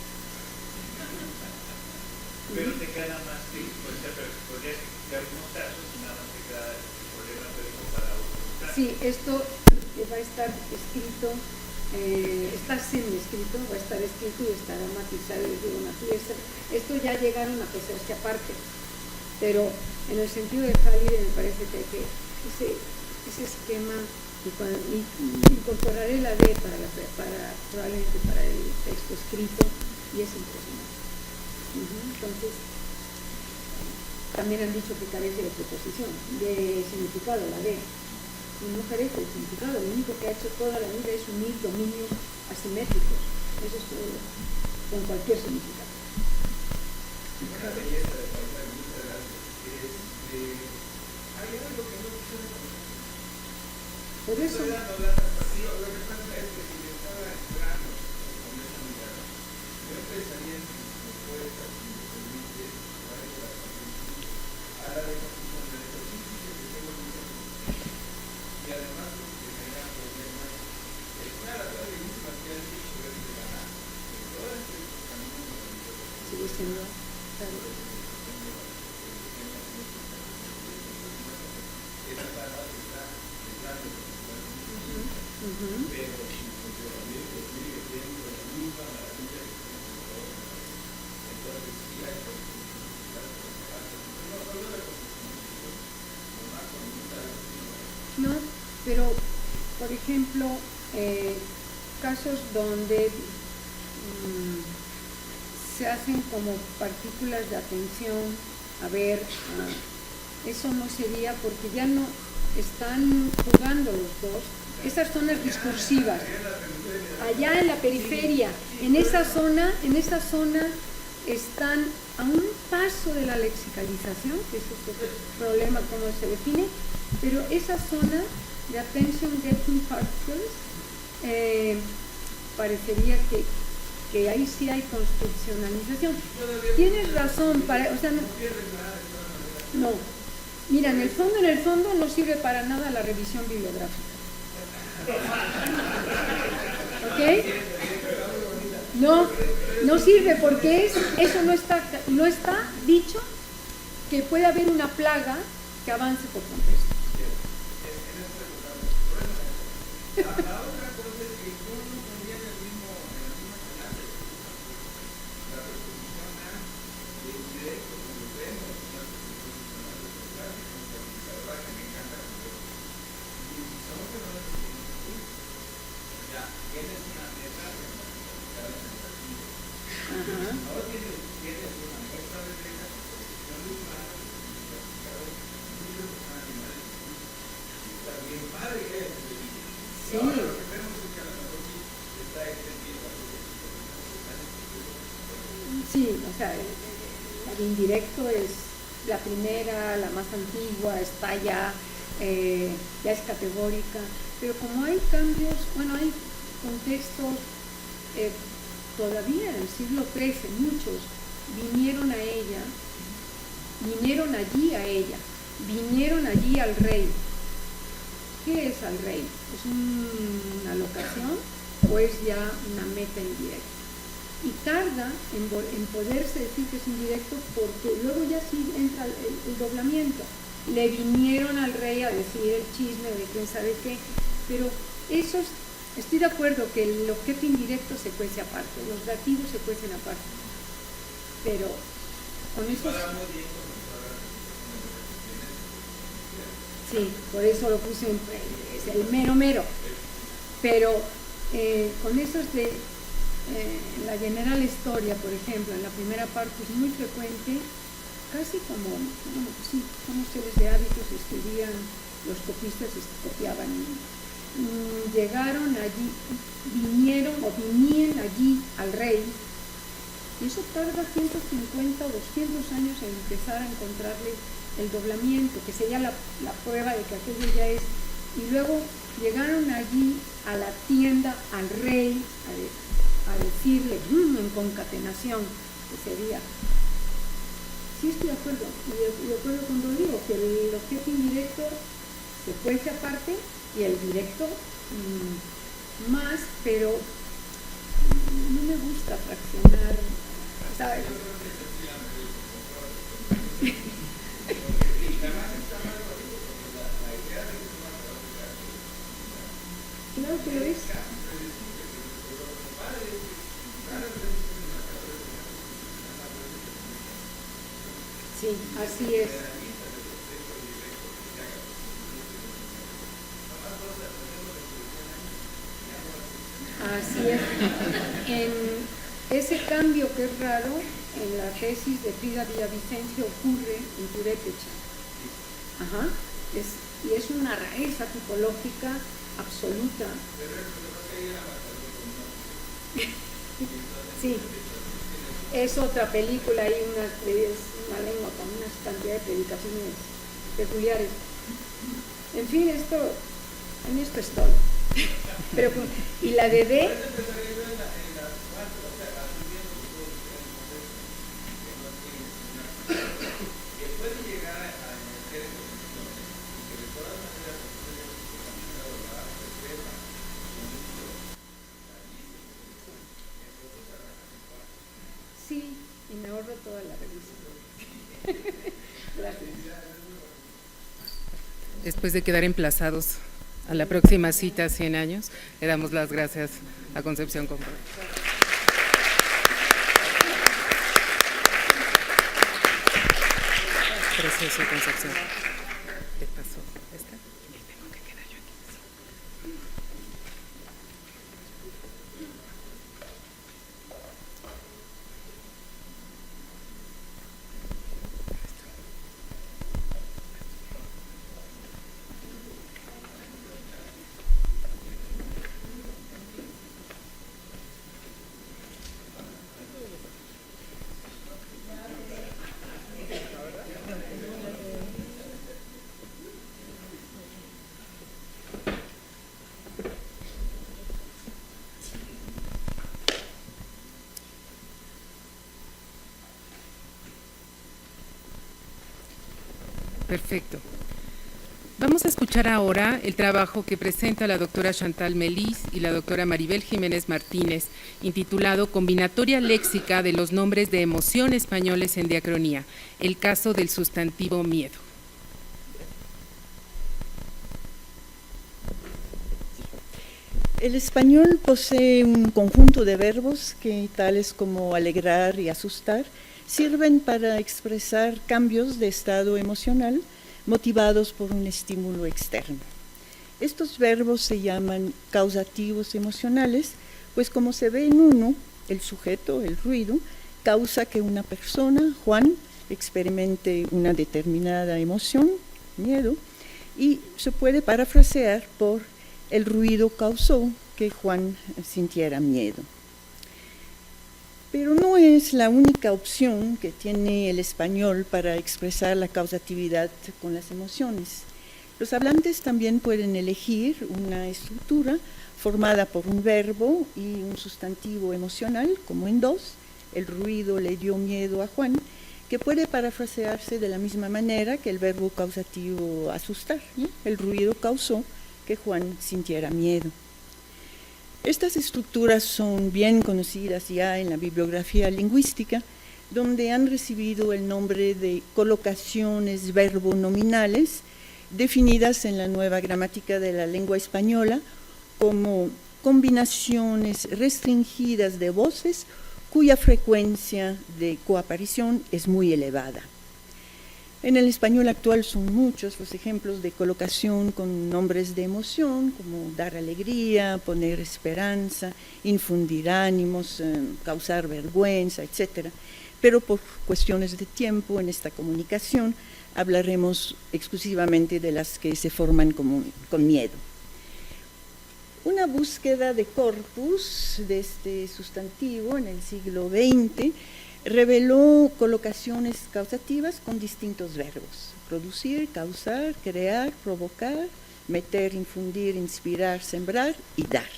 Pero te queda más que, o sea, pero podrías crear unos casos y nada más te queda el problema teórico para otros casos. Sí, esto va a estar escrito, está semi-escrito, va a estar escrito y estará matizado, les digo, una pieza. Esto ya llegaron a pesarse aparte, pero en el sentido de Halliday me parece que hay que ese esquema y incorporaré la D probablemente para el texto escrito y es impresionante. Entonces, también han dicho que carece de preposición, de significado, la D. Y no carece de significado, lo único que ha hecho toda la vida es unir dominios asimétricos. Eso es todo, con cualquier significado. Una belleza de Paula, muchas gracias. Hay algo que no sucede con nosotros. Por eso. Lo que pasa es que si me estaba entrando con esa mirada, yo empezaría en mis propuestas, si me permite, a la definición del ejercicio que tengo muchas veces. Y además, porque tenía problemas, una de las cosas bellísimas que han dicho es de ganar. En todas estas caminos maravillosos. Sigue siendo, claro. Esa barra está detrás de pero su funcionamiento sigue siendo la misma maravilla que tiene todos. Entonces sí hay no solo de posicionamiento, nomás con mucha. No, pero por ejemplo, casos donde se hacen como partículas de atención, a ver, eso no sería porque ya no están jugando los dos. Esas zonas discursivas, allá en la periferia, en esa zona están a un paso de la lexicalización, que es otro problema cómo se define, pero esa zona de attention getting particles parecería que ahí sí hay constitucionalización. Tienes razón, o sea, no. Mira, en el fondo no sirve para nada la revisión bibliográfica. ¿Ok? No sirve porque eso no está dicho que puede haber una plaga que avance por contexto. La otra cosa es que yo no pondría en la misma clase la preposición a de indirecto como vemos las preposiciones clásicas, que me encanta y son fenómenos que ya tienes una meta de la tentativa. No tienes una muestra de reglas de posición de humanos animales y está bien padre que es. Sí. Ahora lo que vemos es que a lo mejor sí está extendiendo a los sí, o sea, el indirecto es la primera, la más antigua, está ya es categórica, pero como hay cambios, bueno, hay contextos todavía en el siglo XIII, muchos vinieron allí al rey. ¿Qué es al rey? ¿Es una locación o es ya una meta indirecta? Y tarda en poderse decir que es indirecto porque luego ya sí entra el doblamiento. Le vinieron al rey a decir el chisme de quién sabe qué, pero esos, estoy de acuerdo que el objeto indirecto se cuece aparte, los dativos se cuecen aparte, pero con esos... Sí, por eso lo puse es el mero, pero con esos de la general historia, por ejemplo, en la primera parte es muy frecuente, casi como, bueno, pues sí, son seres de hábitos, escribían los copistas y copiaban, llegaron allí, vinieron allí al rey, y eso tarda 150 o 200 años en empezar a encontrarle el doblamiento, que sería la prueba de que aquello ya es, y luego llegaron allí a la tienda al rey a decirle en concatenación, que sería, sí estoy de acuerdo, y de acuerdo con Rodrigo, que el objeto indirecto se fuese aparte y el directo más, pero no me gusta fraccionar, ¿sabes? Claro que lo es. Sí, así es. Así es. En ese cambio que es raro, en la tesis de Frida Villavicencio ocurre en Purépecha. Ajá. Y es una rareza tipológica absoluta. Sí. Es otra película, hay una lengua con una cantidad de predicaciones peculiares. En fin, en esto es todo. Pero, y la de D. Sí, y me ahorro toda la revisión. Gracias. Después de quedar emplazados a la próxima cita, 100 años, le damos las gracias a Concepción Company. Precioso, Concepción. ¿Qué pasó? ¿Esta? Me tengo que quedar yo aquí. Perfecto. Vamos a escuchar ahora el trabajo que presenta la doctora Chantal Melis y la doctora Maribel Jiménez Martínez, intitulado Combinatoria léxica de los nombres de emoción españoles en diacronía, el caso del sustantivo miedo. El español posee un conjunto de verbos que, tales como alegrar y asustar, sirven para expresar cambios de estado emocional motivados por un estímulo externo. Estos verbos se llaman causativos emocionales, pues como se ve en uno, el sujeto, el ruido, causa que una persona, Juan, experimente una determinada emoción, miedo, y se puede parafrasear por el ruido causó que Juan sintiera miedo. Pero no es la única opción que tiene el español para expresar la causatividad con las emociones. Los hablantes también pueden elegir una estructura formada por un verbo y un sustantivo emocional, como en dos, el ruido le dio miedo a Juan, que puede parafrasearse de la misma manera que el verbo causativo asustar, ¿no? El ruido causó que Juan sintiera miedo. Estas estructuras son bien conocidas ya en la bibliografía lingüística, donde han recibido el nombre de colocaciones verbonominales, definidas en la nueva gramática de la lengua española como combinaciones restringidas de voces cuya frecuencia de coaparición es muy elevada. En el español actual son muchos los ejemplos de colocación con nombres de emoción, como dar alegría, poner esperanza, infundir ánimos, causar vergüenza, etc. Pero por cuestiones de tiempo en esta comunicación hablaremos exclusivamente de las que se forman con miedo. Una búsqueda de corpus de este sustantivo en el siglo XX reveló colocaciones causativas con distintos verbos: producir, causar, crear, provocar, meter, infundir, inspirar, sembrar y dar.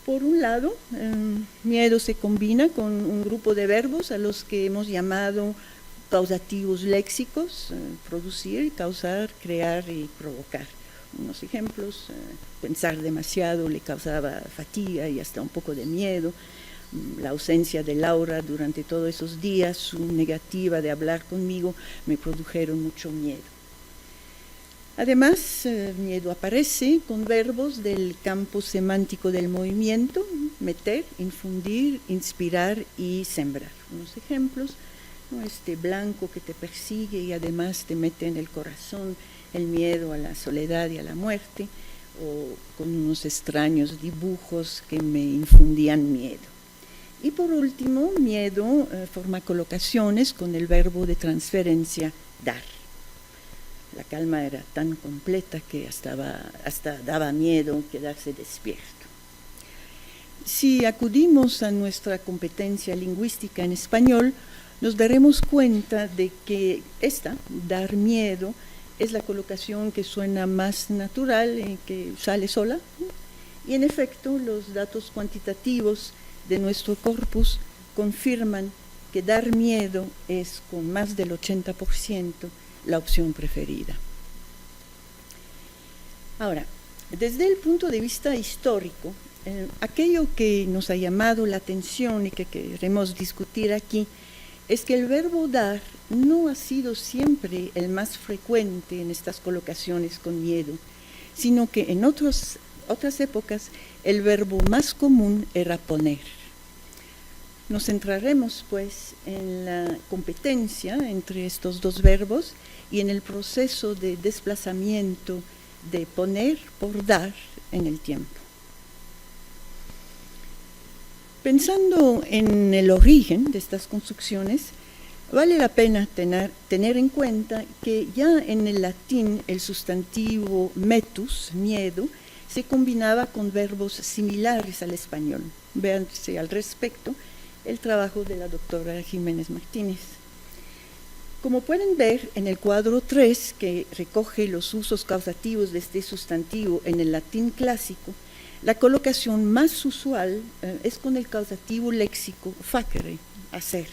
Por un lado, miedo se combina con un grupo de verbos a los que hemos llamado causativos léxicos: producir, causar, crear y provocar. Unos ejemplos: pensar demasiado le causaba fatiga y hasta un poco de miedo. La ausencia de Laura durante todos esos días, su negativa de hablar conmigo, me produjeron mucho miedo. Además, miedo aparece con verbos del campo semántico del movimiento: meter, infundir, inspirar y sembrar. Unos ejemplos: ¿no? Este blanco que te persigue y además te mete en el corazón el miedo a la soledad y a la muerte, o con unos extraños dibujos que me infundían miedo. Y por último, miedo forma colocaciones con el verbo de transferencia dar. La calma era tan completa que hasta daba miedo quedarse despierto. Si acudimos a nuestra competencia lingüística en español, nos daremos cuenta de que dar miedo, es la colocación que suena más natural y que sale sola. Y en efecto, los datos cuantitativos de nuestro corpus confirman que dar miedo es, con más del 80%, la opción preferida. Ahora, desde el punto de vista histórico, aquello que nos ha llamado la atención y que queremos discutir aquí es que el verbo dar no ha sido siempre el más frecuente en estas colocaciones con miedo, sino que en otras épocas el verbo más común era poner. Nos centraremos, pues, en la competencia entre estos dos verbos y en el proceso de desplazamiento de poner por dar en el tiempo. Pensando en el origen de estas construcciones, vale la pena tener en cuenta que ya en el latín el sustantivo metus, miedo, se combinaba con verbos similares al español. Véanse al respecto el trabajo de la doctora Jiménez Martínez. Como pueden ver en el cuadro 3, que recoge los usos causativos de este sustantivo en el latín clásico, la colocación más usual es con el causativo léxico facere, hacer.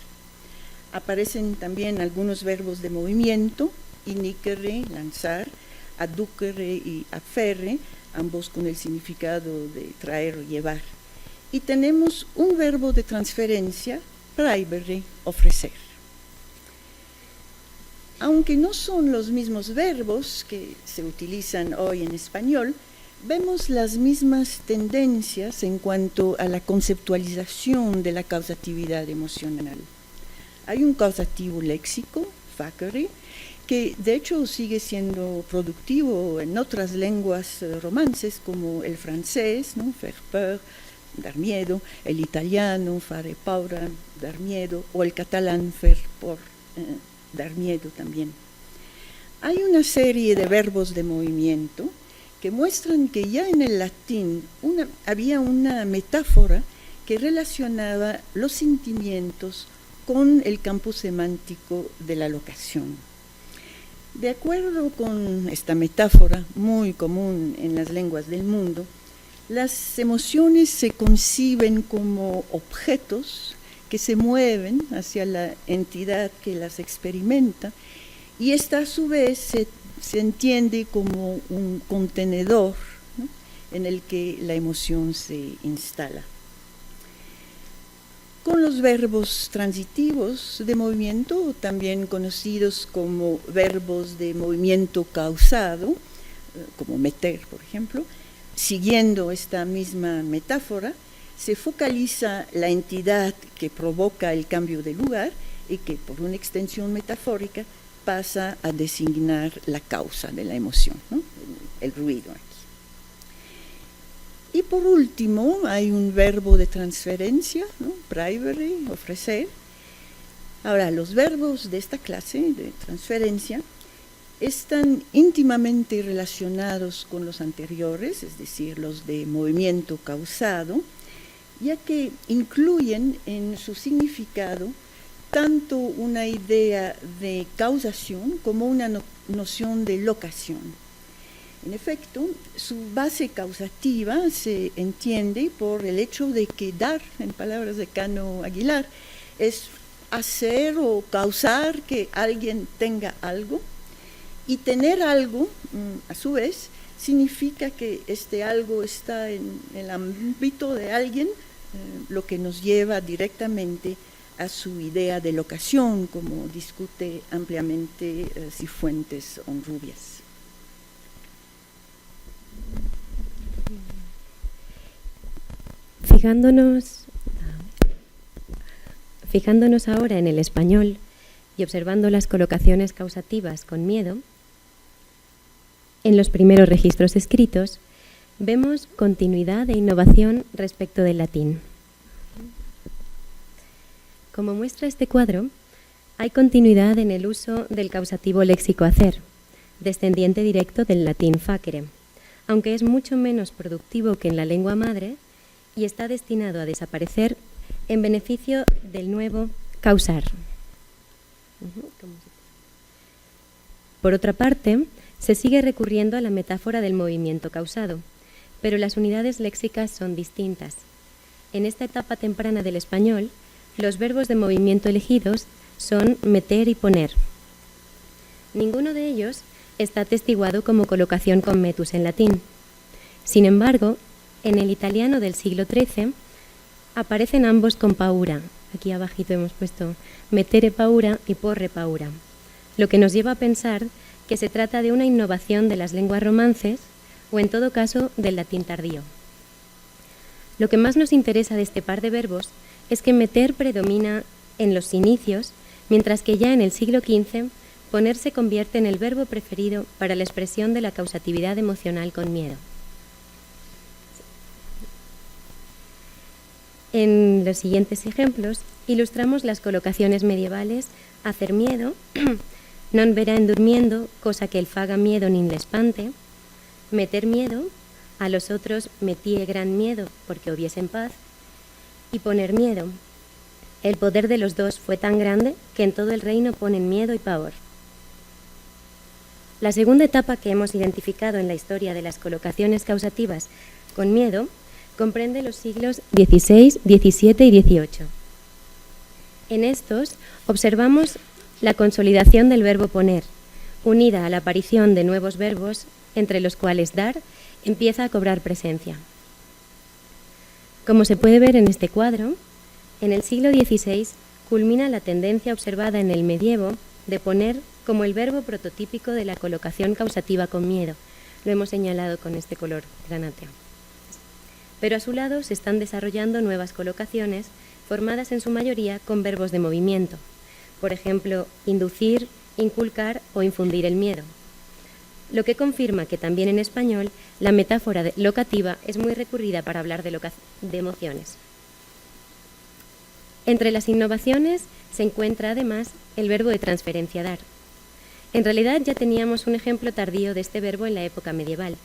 Aparecen también algunos verbos de movimiento: inicere, lanzar, adducere y afferre, ambos con el significado de traer o llevar. Y tenemos un verbo de transferencia, praebere, ofrecer. Aunque no son los mismos verbos que se utilizan hoy en español, vemos las mismas tendencias en cuanto a la conceptualización de la causatividad emocional. Hay un causativo léxico, facere, que de hecho sigue siendo productivo en otras lenguas romances como el francés, ¿no? Faire peur, dar miedo; el italiano, fare paura, dar miedo; o el catalán, faire por, dar miedo también. Hay una serie de verbos de movimiento que muestran que ya en el latín había una metáfora que relacionaba los sentimientos con el campo semántico de la locación. De acuerdo con esta metáfora, muy común en las lenguas del mundo, las emociones se conciben como objetos que se mueven hacia la entidad que las experimenta, y esta a su vez se entiende como un contenedor, ¿no?, en el que la emoción se instala. Con los verbos transitivos de movimiento, también conocidos como verbos de movimiento causado, como meter, por ejemplo, siguiendo esta misma metáfora, se focaliza la entidad que provoca el cambio de lugar y que, por una extensión metafórica, pasa a designar la causa de la emoción, ¿no?, el ruido aquí. Y por último, hay un verbo de transferencia, ¿no?, praebere, ofrecer. Ahora, los verbos de esta clase de transferencia están íntimamente relacionados con los anteriores, es decir, los de movimiento causado, ya que incluyen en su significado tanto una idea de causación como una noción de locación. En efecto, su base causativa se entiende por el hecho de que dar, en palabras de Cano Aguilar, es hacer o causar que alguien tenga algo, y tener algo, a su vez, significa que este algo está en el ámbito de alguien, lo que nos lleva directamente a su idea de locación, como discute ampliamente Cifuentes Honrubias. Fijándonos ahora en el español y observando las colocaciones causativas con miedo, en los primeros registros escritos vemos continuidad e innovación respecto del latín. Como muestra este cuadro, hay continuidad en el uso del causativo léxico hacer, descendiente directo del latín facere, aunque es mucho menos productivo que en la lengua madre y está destinado a desaparecer en beneficio del nuevo causar. Por otra parte, se sigue recurriendo a la metáfora del movimiento causado, pero las unidades léxicas son distintas. En esta etapa temprana del español, los verbos de movimiento elegidos son meter y poner. Ninguno de ellos está atestiguado como colocación con metus en latín. Sin embargo, en el italiano del siglo XIII aparecen ambos con paura. Aquí abajito hemos puesto metere paura y porre paura, lo que nos lleva a pensar que se trata de una innovación de las lenguas romances o, en todo caso, del latín tardío. Lo que más nos interesa de este par de verbos es que meter predomina en los inicios, mientras que ya en el siglo XV poner se convierte en el verbo preferido para la expresión de la causatividad emocional con miedo. En los siguientes ejemplos ilustramos las colocaciones medievales hacer miedo, non verán durmiendo, cosa que el faga miedo nin le espante, meter miedo, a los otros metie gran miedo porque hubiesen paz, y poner miedo. El poder de los dos fue tan grande que en todo el reino ponen miedo y pavor. La segunda etapa que hemos identificado en la historia de las colocaciones causativas con miedo comprende los siglos XVI, XVII y XVIII. En estos observamos la consolidación del verbo poner, unida a la aparición de nuevos verbos, entre los cuales dar empieza a cobrar presencia. Como se puede ver en este cuadro, en el siglo XVI culmina la tendencia observada en el medievo de poner como el verbo prototípico de la colocación causativa con miedo. Lo hemos señalado con este color granátea. Pero a su lado se están desarrollando nuevas colocaciones formadas en su mayoría con verbos de movimiento. Por ejemplo, inducir, inculcar o infundir el miedo. Lo que confirma que también en español la metáfora locativa es muy recurrida para hablar de emociones. Entre las innovaciones se encuentra además el verbo de transferencia dar. En realidad ya teníamos un ejemplo tardío de este verbo en la época medieval,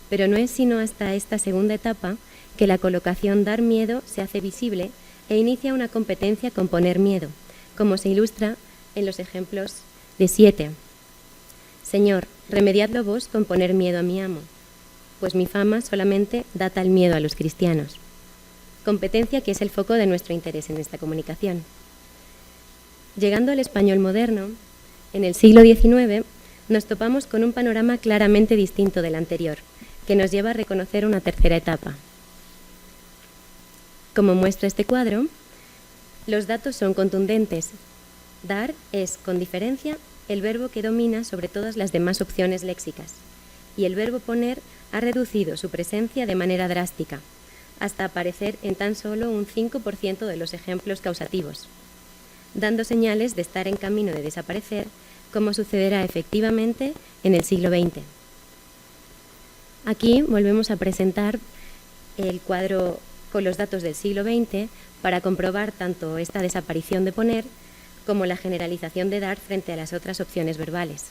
pero no es sino hasta esta segunda etapa que la colocación dar miedo se hace visible e inicia una competencia con poner miedo, como se ilustra en los ejemplos de 7. Señor, remediadlo vos con poner miedo a mi amo, pues mi fama solamente da tal miedo a los cristianos. Competencia que es el foco de nuestro interés en esta comunicación. Llegando al español moderno, en el siglo XIX nos topamos con un panorama claramente distinto del anterior, que nos lleva a reconocer una tercera etapa. Como muestra este cuadro, los datos son contundentes. Dar es, con diferencia, el verbo que domina sobre todas las demás opciones léxicas, y el verbo poner ha reducido su presencia de manera drástica, hasta aparecer en tan solo un 5% de los ejemplos causativos, dando señales de estar en camino de desaparecer, como sucederá efectivamente en el siglo XX. Aquí volvemos a presentar el cuadro con los datos del siglo XX para comprobar tanto esta desaparición de poner como la generalización de dar frente a las otras opciones verbales.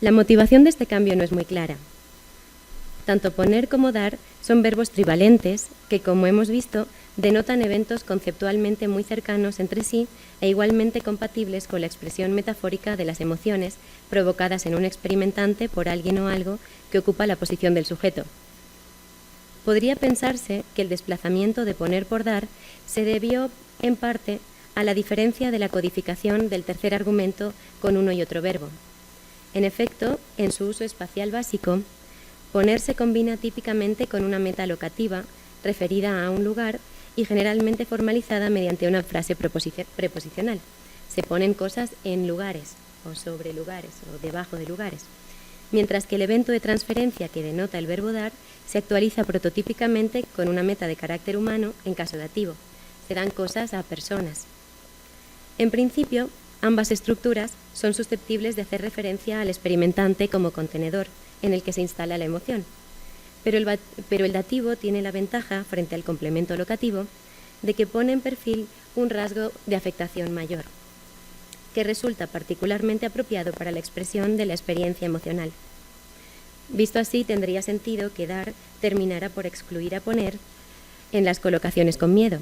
La motivación de este cambio no es muy clara. Tanto poner como dar son verbos trivalentes que, como hemos visto, denotan eventos conceptualmente muy cercanos entre sí e igualmente compatibles con la expresión metafórica de las emociones provocadas en un experimentante por alguien o algo que ocupa la posición del sujeto. Podría pensarse que el desplazamiento de poner por dar se debió, en parte, a la diferencia de la codificación del tercer argumento con uno y otro verbo. En efecto, en su uso espacial básico, poner se combina típicamente con una meta locativa referida a un lugar y generalmente formalizada mediante una frase preposicional. Se ponen cosas en lugares, o sobre lugares, o debajo de lugares. Mientras que el evento de transferencia que denota el verbo dar se actualiza prototípicamente con una meta de carácter humano en caso dativo. Se dan cosas a personas. En principio, ambas estructuras son susceptibles de hacer referencia al experimentante como contenedor en el que se instala la emoción. Pero el dativo tiene la ventaja, frente al complemento locativo, de que pone en perfil un rasgo de afectación mayor, que resulta particularmente apropiado para la expresión de la experiencia emocional. Visto así, tendría sentido que dar terminara por excluir a poner en las colocaciones con miedo.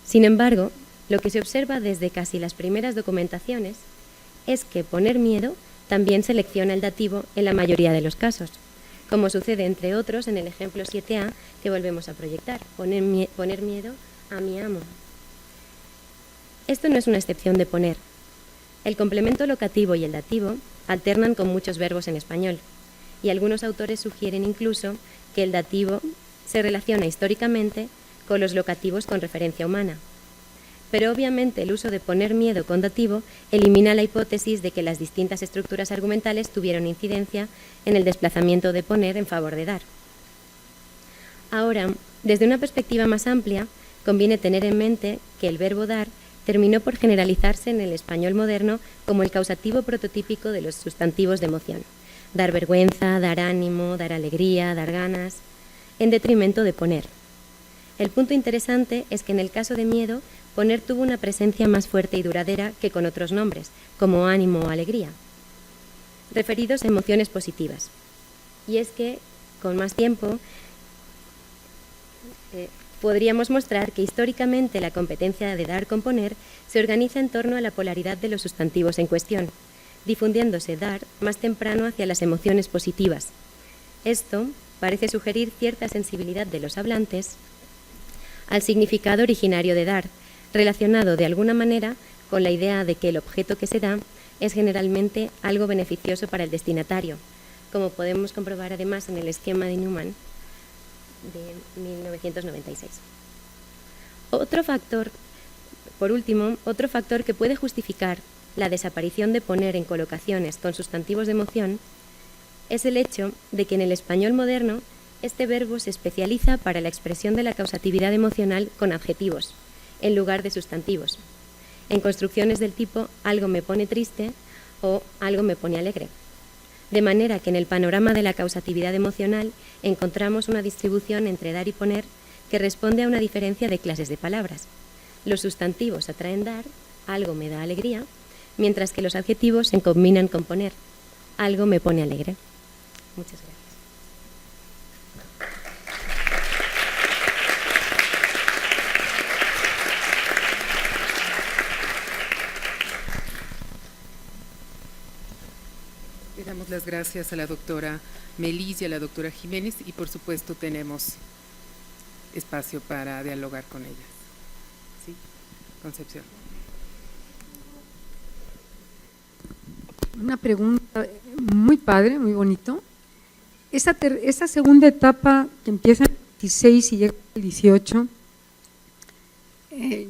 Sin embargo, lo que se observa desde casi las primeras documentaciones es que poner miedo también selecciona el dativo en la mayoría de los casos, como sucede entre otros en el ejemplo 7a que volvemos a proyectar, poner miedo a mi amo. Esto no es una excepción de poner. El complemento locativo y el dativo alternan con muchos verbos en español, y algunos autores sugieren incluso que el dativo se relaciona históricamente con los locativos con referencia humana. Pero obviamente el uso de poner miedo con dativo elimina la hipótesis de que las distintas estructuras argumentales tuvieron incidencia en el desplazamiento de poner en favor de dar. Ahora, desde una perspectiva más amplia, conviene tener en mente que el verbo dar terminó por generalizarse en el español moderno como el causativo prototípico de los sustantivos de emoción. Dar vergüenza, dar ánimo, dar alegría, dar ganas, en detrimento de poner. El punto interesante es que en el caso de miedo, poner tuvo una presencia más fuerte y duradera que con otros nombres, como ánimo o alegría, referidos a emociones positivas. Y es que, con más tiempo, podríamos mostrar que históricamente la competencia de dar con poner se organiza en torno a la polaridad de los sustantivos en cuestión, difundiéndose dar más temprano hacia las emociones positivas. Esto parece sugerir cierta sensibilidad de los hablantes al significado originario de dar, relacionado de alguna manera con la idea de que el objeto que se da es generalmente algo beneficioso para el destinatario, como podemos comprobar además en el esquema de Newman de 1996. Por último, otro factor que puede justificar la desaparición de poner en colocaciones con sustantivos de emoción es el hecho de que en el español moderno este verbo se especializa para la expresión de la causatividad emocional con adjetivos, en lugar de sustantivos, en construcciones del tipo algo me pone triste o algo me pone alegre. De manera que en el panorama de la causatividad emocional encontramos una distribución entre dar y poner que responde a una diferencia de clases de palabras. Los sustantivos atraen dar, algo me da alegría, mientras que los adjetivos se combinan con poner, algo me pone alegre. Muchas gracias. Le damos las gracias a la doctora Melis y a la doctora Jiménez y por supuesto tenemos espacio para dialogar con ellas. ¿Sí? Concepción. Una pregunta muy padre, muy bonito. Esa segunda etapa que empieza en el 16 y llega al 18,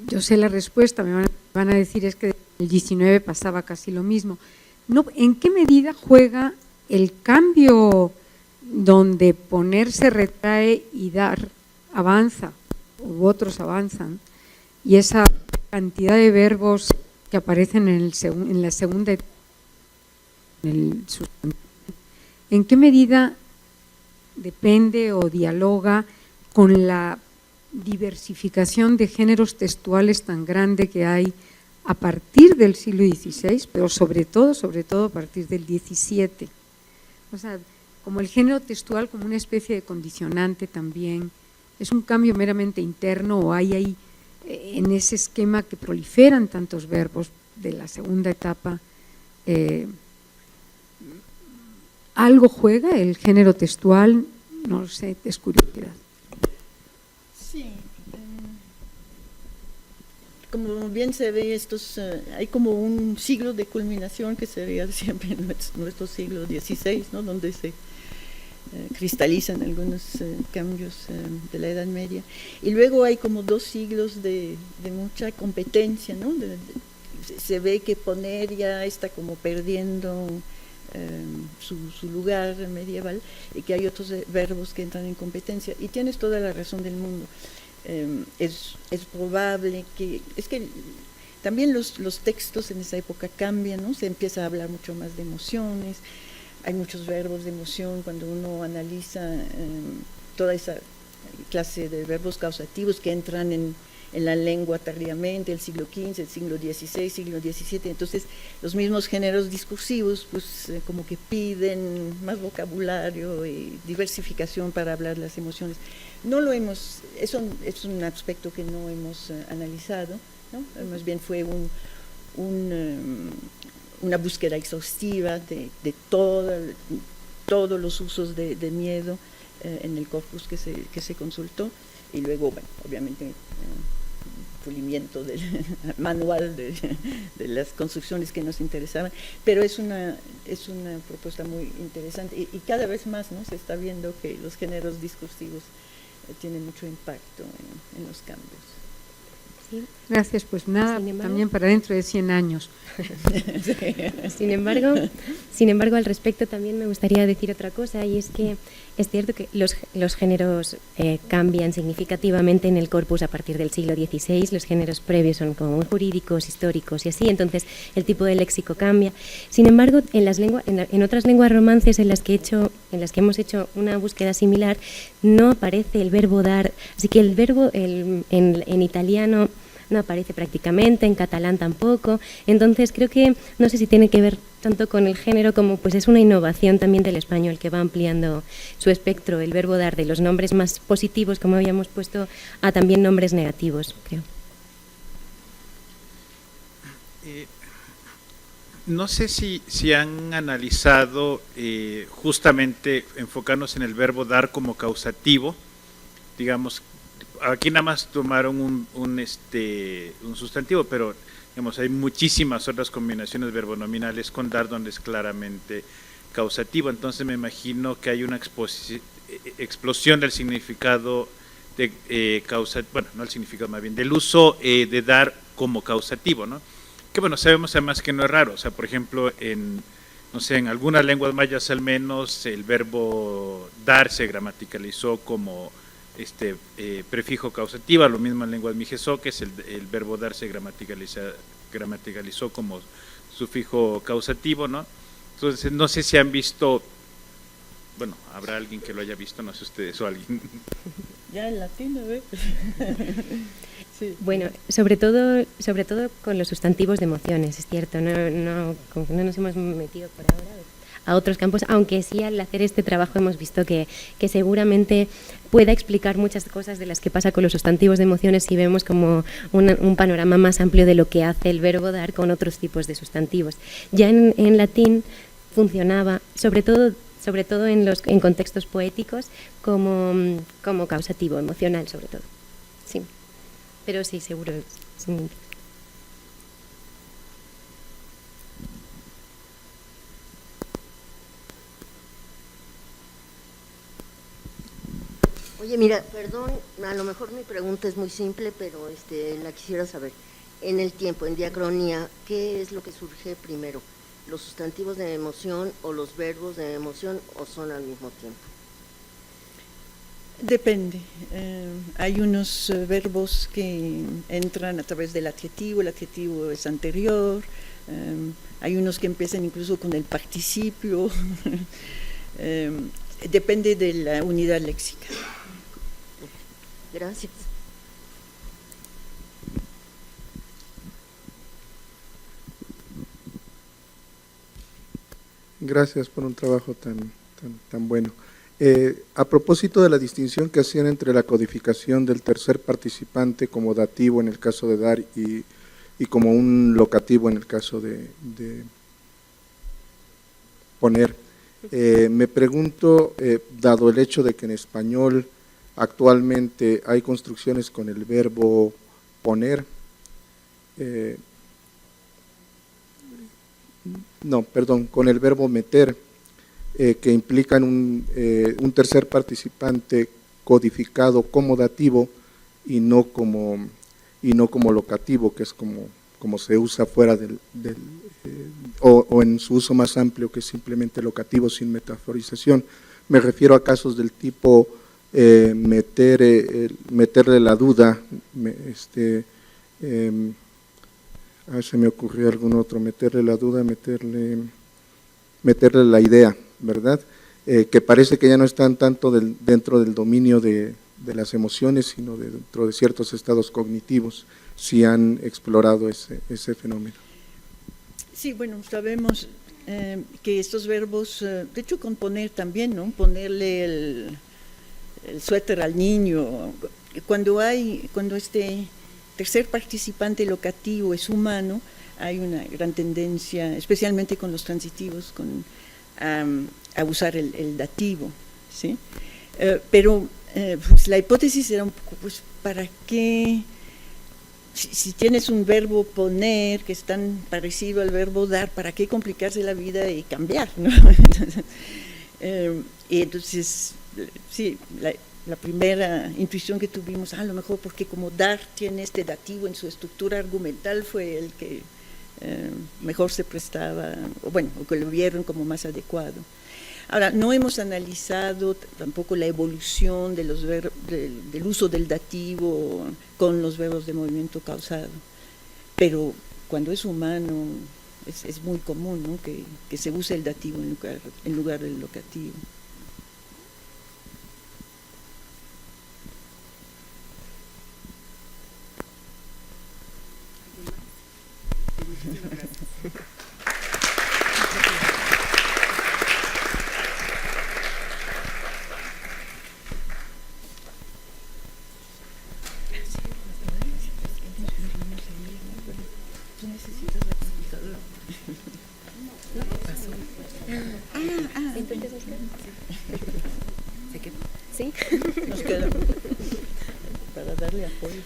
yo sé la respuesta, me van a decir es que el 19 pasaba casi lo mismo. No, ¿en qué medida juega el cambio donde poner se retrae y dar avanza, u otros avanzan, y esa cantidad de verbos que aparecen en la segunda etapa, ¿en qué medida depende o dialoga con la diversificación de géneros textuales tan grande que hay a partir del siglo XVI, pero sobre todo a partir del XVII? O sea, como el género textual como una especie de condicionante también. ¿Es un cambio meramente interno o hay ahí, en ese esquema que proliferan tantos verbos de la segunda etapa, algo juega el género textual? No lo sé, es curiosidad. Sí, como bien se ve, hay como un siglo de culminación que sería siempre nuestro siglo XVI, ¿no? Donde se cristalizan algunos cambios de la Edad Media. Y luego hay como 2 siglos de mucha competencia, ¿no? Se ve que poner ya está como perdiendo su lugar medieval y que hay otros verbos que entran en competencia. Y tienes toda la razón del mundo. Es probable que también los textos en esa época cambian, ¿no? Se empieza a hablar mucho más de emociones, hay muchos verbos de emoción cuando uno analiza toda esa clase de verbos causativos que entran en la lengua tardíamente, el siglo XV, el siglo XVI, siglo XVII. Entonces los mismos géneros discursivos pues como que piden más vocabulario y diversificación para hablar las emociones. No lo hemos, eso es un aspecto que no hemos analizado, ¿no? Más bien fue una búsqueda exhaustiva de todos los usos de miedo en el corpus que se consultó, y luego, bueno, obviamente pulimiento del manual de las construcciones que nos interesaban, pero es una propuesta muy interesante y cada vez más, ¿no? Se está viendo que los géneros discursivos tienen mucho impacto en los cambios. Sí. Gracias, pues nada, también para dentro de 100 años. Sin embargo, al respecto también me gustaría decir otra cosa, y es que es cierto que los géneros cambian significativamente en el corpus a partir del siglo XVI. Los géneros previos son como muy jurídicos, históricos y así, entonces el tipo de léxico cambia. Sin embargo, en otras lenguas romances en las que hemos hecho una búsqueda similar, no aparece el verbo dar, así que el verbo en italiano no aparece prácticamente, en catalán tampoco. Entonces creo que, no sé si tiene que ver tanto con el género como pues es una innovación también del español que va ampliando su espectro, el verbo dar, de los nombres más positivos, como habíamos puesto, a también nombres negativos, creo. No sé si han analizado justamente enfocándose en el verbo dar como causativo, digamos. Aquí nada más tomaron un sustantivo, pero digamos hay muchísimas otras combinaciones verbonominales con dar donde es claramente causativo. Entonces me imagino que hay una explosión del significado de bueno, no el significado, más bien del uso de dar como causativo, ¿no? Que bueno, sabemos además que no es raro. O sea, por ejemplo, no sé, en algunas lenguas mayas al menos el verbo dar gramaticalizó como prefijo causativa, lo mismo en lenguas mijezoques, el verbo dar se gramaticalizó como sufijo causativo, ¿no? Entonces, no sé si han visto, bueno, habrá alguien que lo haya visto, no sé ustedes o alguien. Ya en latín, ¿ves? Sí. Bueno, sobre todo con los sustantivos de emociones, es cierto, no nos hemos metido por ahora a otros campos, aunque sí al hacer este trabajo hemos visto que seguramente pueda explicar muchas cosas de las que pasa con los sustantivos de emociones si vemos como un panorama más amplio de lo que hace el verbo dar con otros tipos de sustantivos. Ya en latín funcionaba, sobre todo en contextos poéticos, como causativo, emocional sobre todo. Sí, pero sí, seguro. Sí. Oye, mira, perdón, a lo mejor mi pregunta es muy simple, pero la quisiera saber. En el tiempo, en diacronía, ¿qué es lo que surge primero? ¿Los sustantivos de emoción o los verbos de emoción, o son al mismo tiempo? Depende. Hay unos verbos que entran a través del adjetivo, el adjetivo es anterior, hay unos que empiezan incluso con el participio, depende de la unidad léxica. Gracias. Gracias por un trabajo tan tan bueno. A propósito de la distinción que hacían entre la codificación del tercer participante como dativo en el caso de dar y como un locativo en el caso de poner, me pregunto, dado el hecho de que en español actualmente hay construcciones con el verbo poner, con el verbo meter, que implican un tercer participante codificado como dativo y no como locativo, que es como se usa fuera o en su uso más amplio, que es simplemente locativo sin metaforización. Me refiero a casos del tipo meterle la duda, se me ocurrió algún otro, meterle la duda, meterle la idea, ¿verdad? Que parece que ya no están tanto dentro del dominio de las emociones, sino dentro de ciertos estados cognitivos, si han explorado ese fenómeno. Sí, bueno, sabemos que estos verbos, de hecho con poner también, ¿no? Ponerle el suéter al niño, cuando este tercer participante locativo es humano, hay una gran tendencia, especialmente con los transitivos, a usar el dativo, ¿sí? Pero pues la hipótesis era un poco, pues, ¿para qué? Si tienes un verbo poner que es tan parecido al verbo dar, ¿para qué complicarse la vida y cambiar, ¿no? Y entonces, sí, la primera intuición que tuvimos, a lo mejor porque como dar tiene este dativo en su estructura argumental, fue el que mejor se prestaba, o que lo vieron como más adecuado. Ahora, no hemos analizado tampoco la evolución de del uso del dativo con los verbos de movimiento causado, pero cuando es humano es muy común, ¿no? que se use el dativo en lugar del locativo. ¿Sí? Nos queda para darle apoyo.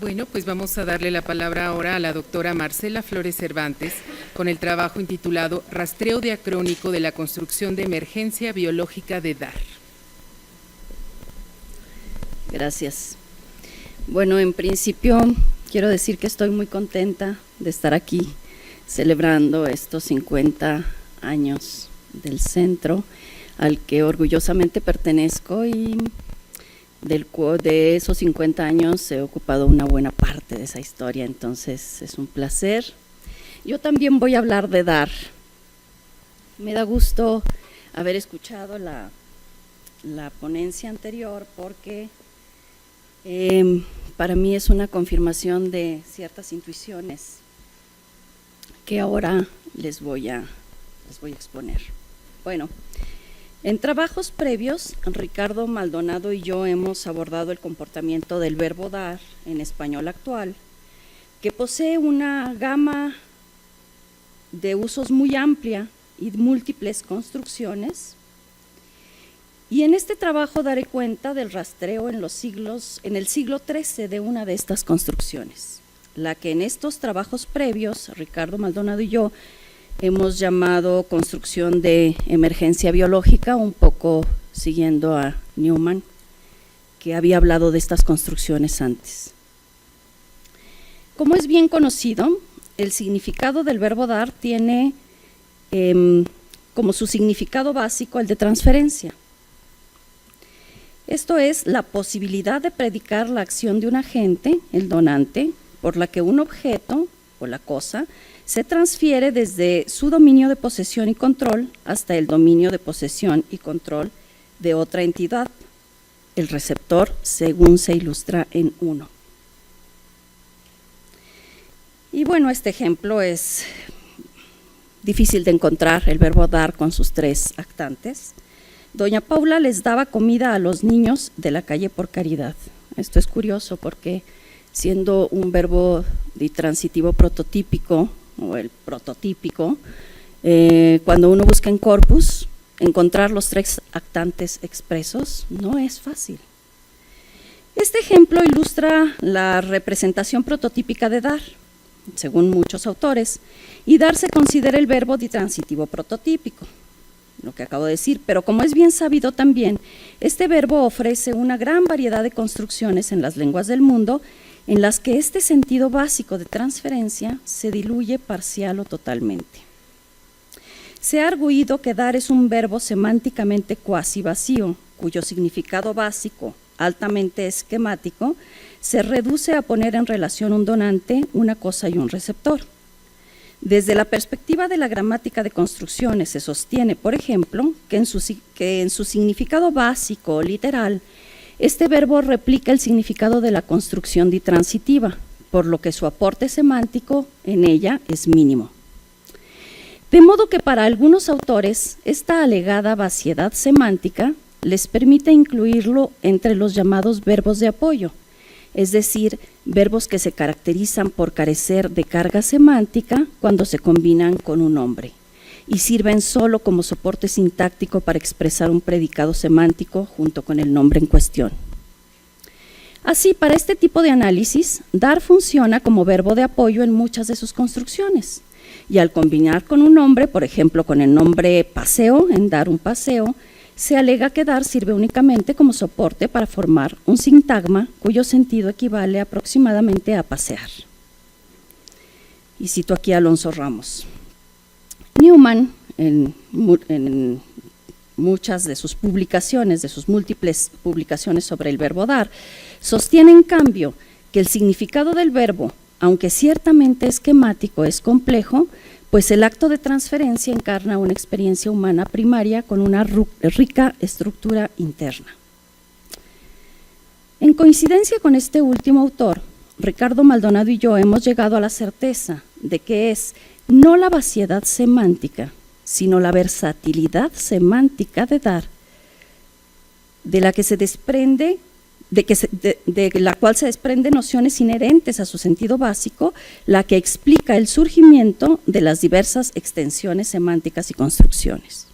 Bueno, pues vamos a darle la palabra ahora a la doctora Marcela Flores Cervantes con el trabajo intitulado Rastreo diacrónico de la construcción de emergencia biológica de dar. Gracias. Bueno, en principio quiero decir que estoy muy contenta de estar aquí celebrando estos 50 años del centro al que orgullosamente pertenezco, y de esos 50 años he ocupado una buena parte de esa historia, entonces es un placer. Yo también voy a hablar de dar. Me da gusto haber escuchado la ponencia anterior porque para mí es una confirmación de ciertas intuiciones que ahora les voy a exponer. Bueno, en trabajos previos, Ricardo Maldonado y yo hemos abordado el comportamiento del verbo dar en español actual, que posee una gama de usos muy amplia y múltiples construcciones. Y en este trabajo daré cuenta del rastreo en el siglo XIII de una de estas construcciones, la que en estos trabajos previos, Ricardo Maldonado y yo, hemos llamado construcción de emergencia biológica, un poco siguiendo a Newman, que había hablado de estas construcciones antes. Como es bien conocido, el significado del verbo dar tiene como su significado básico el de transferencia. Esto es la posibilidad de predicar la acción de un agente, el donante, por la que un objeto o la cosa se transfiere desde su dominio de posesión y control hasta el dominio de posesión y control de otra entidad, el receptor, según se ilustra en 1. Y bueno, este ejemplo es difícil de encontrar, el verbo dar con sus 3 actantes. Doña Paula les daba comida a los niños de la calle por caridad. Esto es curioso porque siendo un verbo ditransitivo prototípico o el prototípico, cuando uno busca en corpus, encontrar los 3 actantes expresos no es fácil. Este ejemplo ilustra la representación prototípica de dar, según muchos autores, y dar se considera el verbo ditransitivo prototípico, lo que acabo de decir, pero como es bien sabido también, este verbo ofrece una gran variedad de construcciones en las lenguas del mundo en las que este sentido básico de transferencia se diluye parcial o totalmente. Se ha arguido que dar es un verbo semánticamente cuasi vacío, cuyo significado básico, altamente esquemático, se reduce a poner en relación un donante, una cosa y un receptor. Desde la perspectiva de la gramática de construcciones se sostiene, por ejemplo, que en su significado básico o literal, este verbo replica el significado de la construcción ditransitiva, por lo que su aporte semántico en ella es mínimo. De modo que para algunos autores, esta alegada vaciedad semántica les permite incluirlo entre los llamados verbos de apoyo, es decir, verbos que se caracterizan por carecer de carga semántica cuando se combinan con un nombre y sirven solo como soporte sintáctico para expresar un predicado semántico junto con el nombre en cuestión. Así, para este tipo de análisis, dar funciona como verbo de apoyo en muchas de sus construcciones, y al combinar con un nombre, por ejemplo, con el nombre paseo, en dar un paseo, se alega que dar sirve únicamente como soporte para formar un sintagma cuyo sentido equivale aproximadamente a pasear. Y cito aquí a Alonso Ramos. Newman, en muchas de sus publicaciones, de sus múltiples publicaciones sobre el verbo dar, sostiene en cambio que el significado del verbo, aunque ciertamente esquemático, es complejo, pues el acto de transferencia encarna una experiencia humana primaria con una rica estructura interna. En coincidencia con este último autor, Ricardo Maldonado y yo hemos llegado a la certeza de que es no la vaciedad semántica, sino la versatilidad semántica de dar, de la que se desprende, de la cual se desprenden nociones inherentes a su sentido básico, la que explica el surgimiento de las diversas extensiones semánticas y construcciones.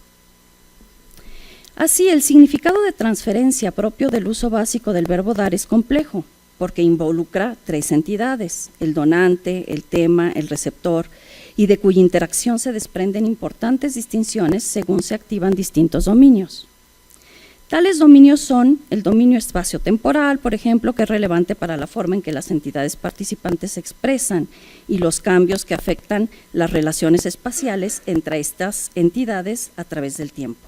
Así, el significado de transferencia propio del uso básico del verbo dar es complejo, porque involucra 3 entidades, el donante, el tema, el receptor, y de cuya interacción se desprenden importantes distinciones según se activan distintos dominios. Tales dominios son el dominio espacio-temporal, por ejemplo, que es relevante para la forma en que las entidades participantes se expresan y los cambios que afectan las relaciones espaciales entre estas entidades a través del tiempo.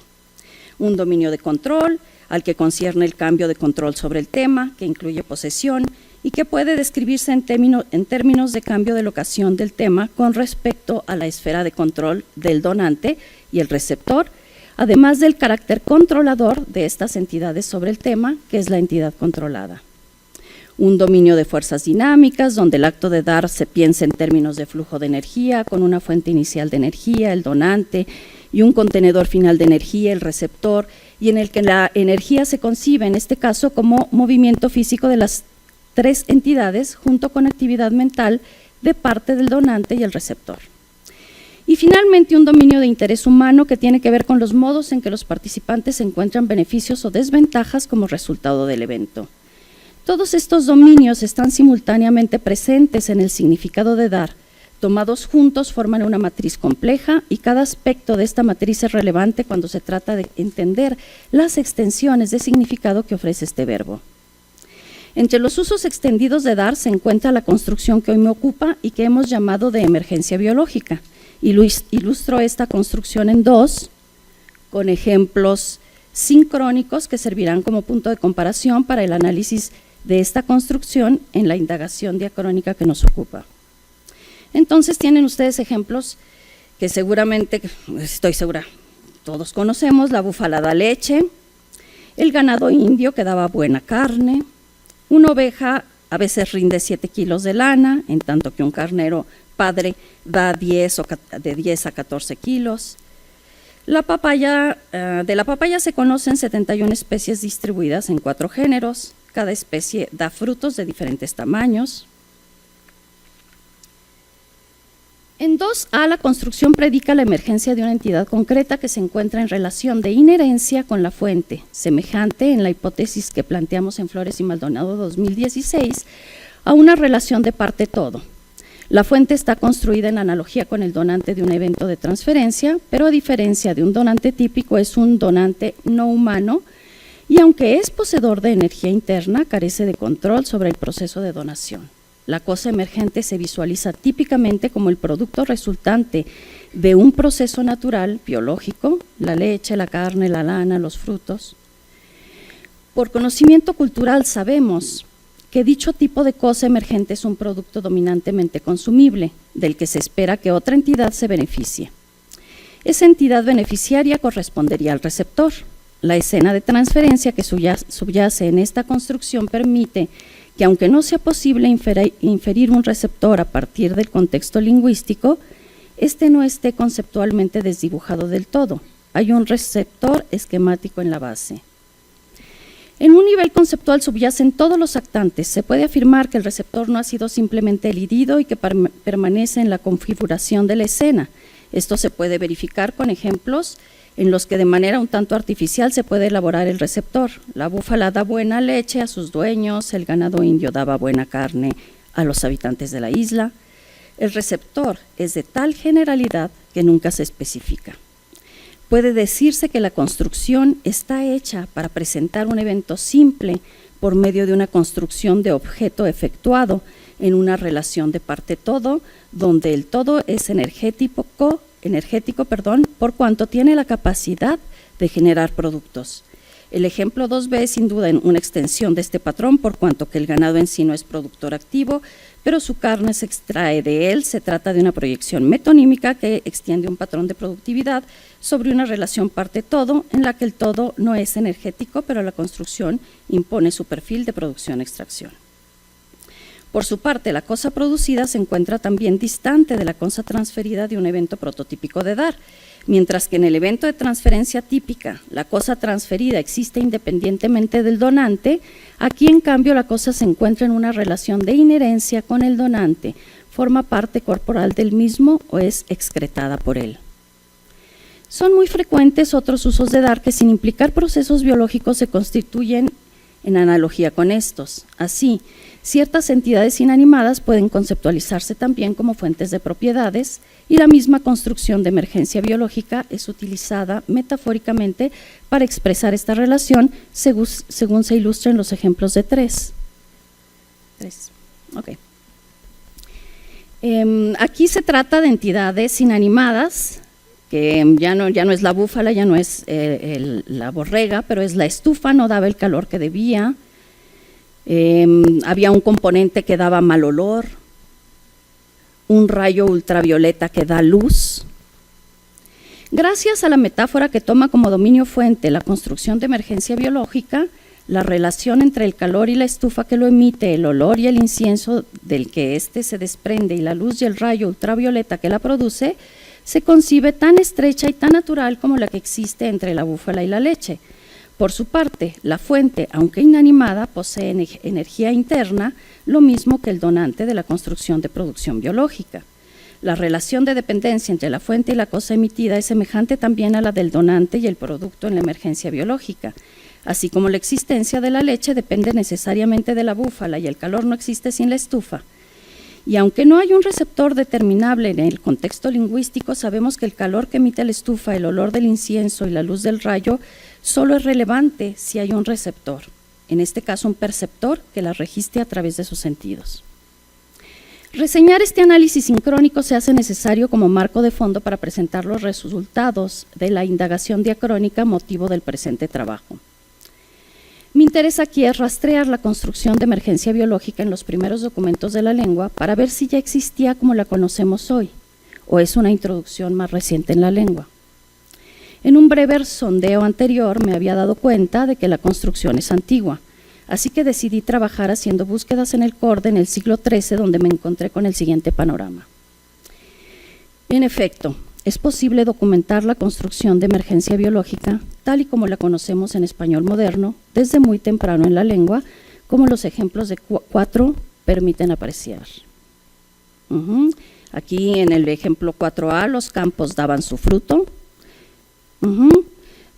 Un dominio de control, al que concierne el cambio de control sobre el tema, que incluye posesión y que puede describirse en términos de cambio de locación del tema con respecto a la esfera de control del donante y el receptor, además del carácter controlador de estas entidades sobre el tema, que es la entidad controlada. Un dominio de fuerzas dinámicas, donde el acto de dar se piensa en términos de flujo de energía, con una fuente inicial de energía, el donante, y un contenedor final de energía, el receptor, y en el que la energía se concibe, en este caso, como movimiento físico de las 3 entidades, junto con actividad mental de parte del donante y el receptor. Y finalmente, un dominio de interés humano que tiene que ver con los modos en que los participantes encuentran beneficios o desventajas como resultado del evento. Todos estos dominios están simultáneamente presentes en el significado de dar. Tomados juntos forman una matriz compleja y cada aspecto de esta matriz es relevante cuando se trata de entender las extensiones de significado que ofrece este verbo. Entre los usos extendidos de dar se encuentra la construcción que hoy me ocupa y que hemos llamado de emergencia biológica. Ilustro esta construcción en 2, con ejemplos sincrónicos que servirán como punto de comparación para el análisis de esta construcción en la indagación diacrónica que nos ocupa. Entonces tienen ustedes ejemplos que seguramente, estoy segura, todos conocemos: la búfala da leche, el ganado indio que daba buena carne, una oveja a veces rinde 7 kilos de lana, en tanto que un carnero padre da de 10 a 14 kilos. La papaya, de la papaya se conocen 71 especies distribuidas en 4 géneros. Cada especie da frutos de diferentes tamaños. En 2A, la construcción predica la emergencia de una entidad concreta que se encuentra en relación de inherencia con la fuente, semejante en la hipótesis que planteamos en Flores y Maldonado 2016, a una relación de parte-todo. La fuente está construida en analogía con el donante de un evento de transferencia, pero a diferencia de un donante típico, es un donante no humano y, aunque es poseedor de energía interna, carece de control sobre el proceso de donación. La cosa emergente se visualiza típicamente como el producto resultante de un proceso natural, biológico: la leche, la carne, la lana, los frutos. Por conocimiento cultural sabemos que dicho tipo de cosa emergente es un producto dominantemente consumible, del que se espera que otra entidad se beneficie. Esa entidad beneficiaria correspondería al receptor. La escena de transferencia que subyace en esta construcción permite que, aunque no sea posible inferir un receptor a partir del contexto lingüístico, este no esté conceptualmente desdibujado del todo. Hay un receptor esquemático en la base. En un nivel conceptual subyacen todos los actantes. Se puede afirmar que el receptor no ha sido simplemente elidido y que permanece en la configuración de la escena. Esto se puede verificar con ejemplos en los que de manera un tanto artificial se puede elaborar el receptor. La búfala da buena leche a sus dueños, el ganado indio daba buena carne a los habitantes de la isla. El receptor es de tal generalidad que nunca se especifica. Puede decirse que la construcción está hecha para presentar un evento simple por medio de una construcción de objeto efectuado en una relación de parte-todo, donde el todo es energético, por cuanto tiene la capacidad de generar productos. El ejemplo 2b es sin duda una extensión de este patrón, por cuanto que el ganado en sí no es productor activo, pero su carne se extrae de él. Se trata de una proyección metonímica que extiende un patrón de productividad sobre una relación parte-todo, en la que el todo no es energético, pero la construcción impone su perfil de producción-extracción. Por su parte, la cosa producida se encuentra también distante de la cosa transferida de un evento prototípico de dar. Mientras que en el evento de transferencia típica, la cosa transferida existe independientemente del donante, aquí en cambio la cosa se encuentra en una relación de inherencia con el donante, forma parte corporal del mismo o es excretada por él. Son muy frecuentes otros usos de dar que, sin implicar procesos biológicos, se constituyen en analogía con estos. Así, ciertas entidades inanimadas pueden conceptualizarse también como fuentes de propiedades, y la misma construcción de emergencia biológica es utilizada metafóricamente para expresar esta relación, según se ilustra en los ejemplos de 3. Okay. Aquí se trata de entidades inanimadas, que ya no es la búfala, ya no es la borrega, pero es la estufa, no daba el calor que debía. Había un componente que daba mal olor, un rayo ultravioleta que da luz. Gracias a la metáfora que toma como dominio fuente la construcción de emergencia biológica, la relación entre el calor y la estufa que lo emite, el olor y el incienso del que éste se desprende y la luz y el rayo ultravioleta que la produce, se concibe tan estrecha y tan natural como la que existe entre la búfala y la leche. Por su parte, la fuente, aunque inanimada, posee energía interna, lo mismo que el donante de la construcción de producción biológica. La relación de dependencia entre la fuente y la cosa emitida es semejante también a la del donante y el producto en la emergencia biológica. Así como la existencia de la leche depende necesariamente de la búfala y el calor no existe sin la estufa. Y aunque no hay un receptor determinable en el contexto lingüístico, sabemos que el calor que emite la estufa, el olor del incienso y la luz del rayo solo es relevante si hay un receptor, en este caso un perceptor que la registre a través de sus sentidos. Reseñar este análisis sincrónico se hace necesario como marco de fondo para presentar los resultados de la indagación diacrónica motivo del presente trabajo. Mi interés aquí es rastrear la construcción de emergencia biológica en los primeros documentos de la lengua para ver si ya existía como la conocemos hoy, o es una introducción más reciente en la lengua. En un breve sondeo anterior me había dado cuenta de que la construcción es antigua, así que decidí trabajar haciendo búsquedas en el CORDE en el siglo XIII, donde me encontré con el siguiente panorama. En efecto, es posible documentar la construcción de emergencia biológica, tal y como la conocemos en español moderno, desde muy temprano en la lengua, como los ejemplos de 4 permiten apreciar. Aquí en el ejemplo 4A, los campos daban su fruto.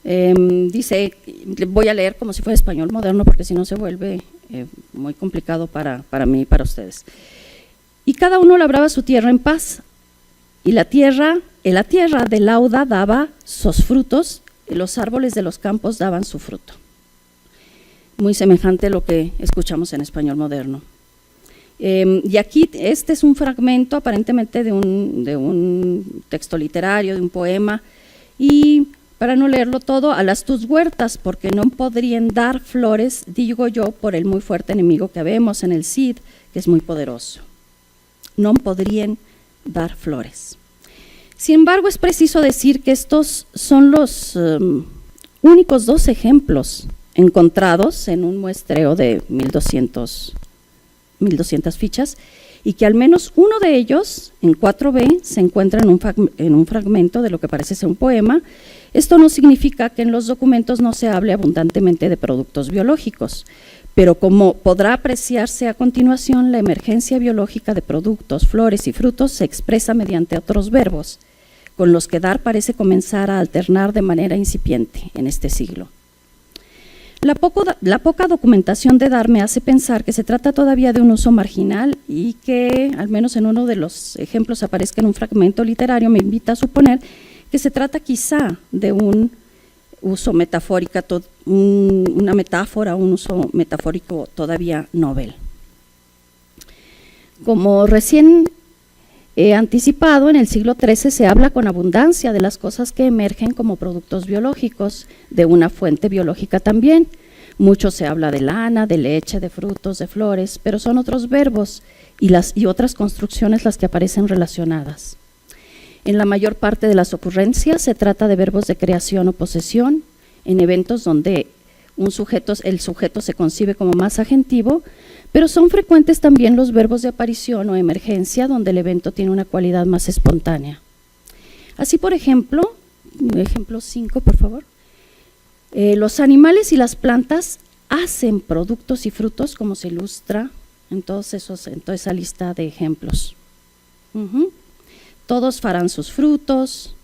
Dice, voy a leer como si fuera español moderno, porque si no se vuelve muy complicado para mí y para ustedes. Y cada uno labraba su tierra en paz, y la tierra de lauda daba sus frutos, y los árboles de los campos daban su fruto. Muy semejante a lo que escuchamos en español moderno. Y aquí este es un fragmento aparentemente de un texto literario, de un poema, y para no leerlo todo, alas tus huertas, porque no podrían dar flores, digo yo, por el muy fuerte enemigo que vemos en el Cid, que es muy poderoso. No podrían dar flores. Sin embargo, es preciso decir que estos son los únicos 2 ejemplos encontrados en un muestreo de 1200 fichas, y que al menos uno de ellos, en 4B, se encuentra en un fragmento de lo que parece ser un poema. Esto no significa que en los documentos no se hable abundantemente de productos biológicos, pero como podrá apreciarse a continuación, la emergencia biológica de productos, flores y frutos se expresa mediante otros verbos, con los que dar parece comenzar a alternar de manera incipiente en este siglo. La poca documentación de dar me hace pensar que se trata todavía de un uso marginal y que, al menos en uno de los ejemplos aparezca en un fragmento literario, me invita a suponer que se trata quizá de un uso metafórico, una metáfora, un uso metafórico todavía novel. Como recién he anticipado, en el siglo XIII se habla con abundancia de las cosas que emergen como productos biológicos, de una fuente biológica también. Mucho se habla de lana, de leche, de frutos, de flores, pero son otros verbos y otras construcciones las que aparecen relacionadas. En la mayor parte de las ocurrencias se trata de verbos de creación o posesión, en eventos donde el sujeto se concibe como más agentivo, pero son frecuentes también los verbos de aparición o emergencia, donde el evento tiene una cualidad más espontánea. Así, por ejemplo, ejemplo 5, por favor, los animales y las plantas hacen productos y frutos, como se ilustra en toda esa lista de ejemplos. Todos farán sus frutos.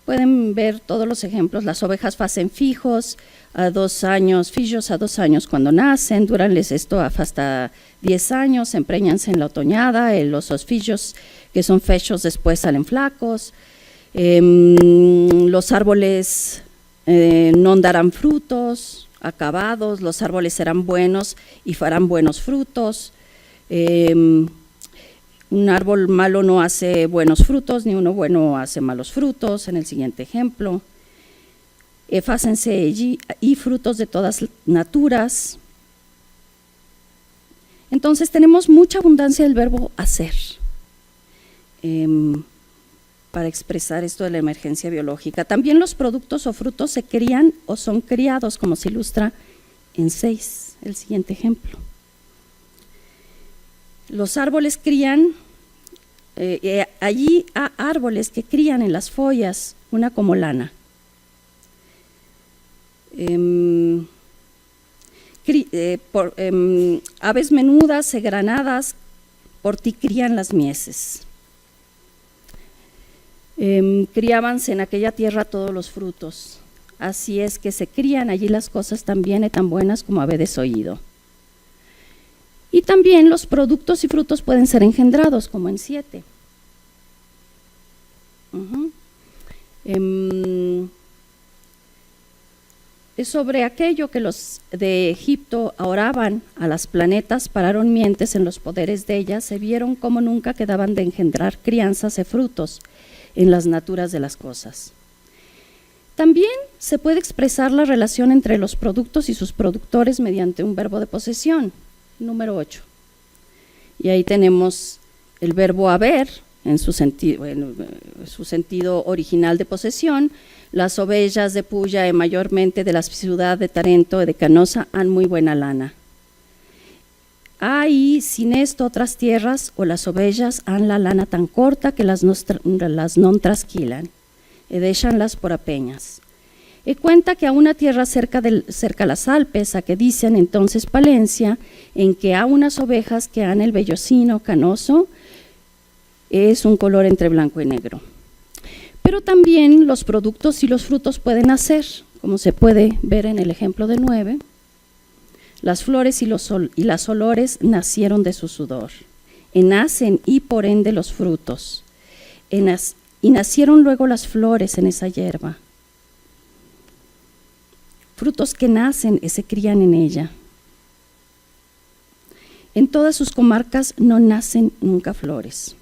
Pueden ver todos los ejemplos. Las ovejas hacen fijos a 2 años, fillos a 2 años cuando nacen, duranles esto hasta 10 años, empreñanse en la otoñada, los fillos que son fechos después salen flacos, los árboles no darán frutos acabados, los árboles serán buenos y farán buenos frutos. Un árbol malo no hace buenos frutos, ni uno bueno hace malos frutos, en el siguiente ejemplo. Fácense y frutos de todas naturas. Entonces tenemos mucha abundancia del verbo hacer para expresar esto de la emergencia biológica. También los productos o frutos se crían o son criados, como se ilustra en 6, el siguiente ejemplo. Los árboles crían, allí hay árboles que crían en las follas, una como lana. Aves menudas y granadas por ti crían las mieses. Criábanse en aquella tierra todos los frutos. Así es que se crían allí las cosas tan bien y tan buenas como habedes oído. Y también los productos y frutos pueden ser engendrados, como en 7. Es sobre aquello que los de Egipto oraban a las planetas, pararon mientes en los poderes de ellas, se vieron como nunca quedaban de engendrar crianzas y frutos en las naturas de las cosas. También se puede expresar la relación entre los productos y sus productores mediante un verbo de posesión, número 8. Y ahí tenemos el verbo haber, en su sentido original de posesión. Las ovejas de Puya, mayormente de la ciudad de Tarento y de Canosa, han muy buena lana. Hay, sin esto, otras tierras, o las ovejas han la lana tan corta que las non trasquilan, y déxanlas por apeñas. Y cuenta que a una tierra cerca las Alpes, a que dicen entonces Palencia, en que hay unas ovejas que han el vellocino canoso, es un color entre blanco y negro. Pero también los productos y los frutos pueden nacer, como se puede ver en el ejemplo de 9. Las flores y las olores nacieron de su sudor, y nacen y por ende los frutos, y nacieron luego las flores en esa hierba. Frutos que nacen y se crían en ella. En todas sus comarcas no nacen nunca flores.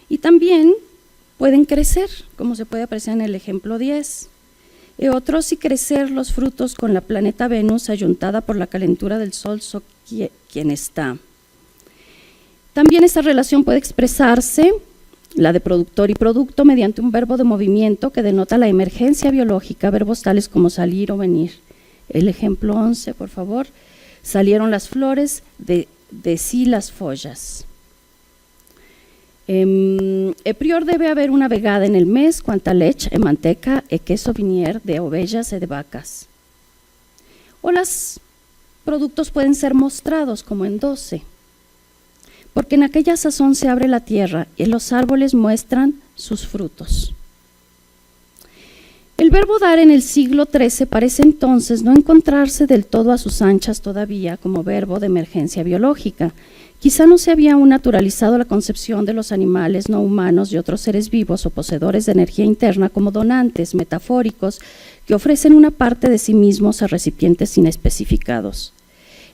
Y también pueden crecer, como se puede apreciar en el ejemplo 10. Y otros y crecer los frutos con la planeta Venus ayuntada por la calentura del sol quien está. También esta relación puede expresarse, la de productor y producto, mediante un verbo de movimiento que denota la emergencia biológica, verbos tales como salir o venir. El ejemplo 11, por favor. Salieron las flores de sí las follas. Prior debe haber una vegada en el mes, cuanta leche, manteca y queso vinier de ovejas y de vacas. O los productos pueden ser mostrados como en 12, porque en aquella sazón se abre la tierra y los árboles muestran sus frutos. El verbo dar en el siglo XIII parece entonces no encontrarse del todo a sus anchas todavía como verbo de emergencia biológica. Quizá no se había aún naturalizado la concepción de los animales no humanos y otros seres vivos o poseedores de energía interna como donantes metafóricos que ofrecen una parte de sí mismos a recipientes inespecificados.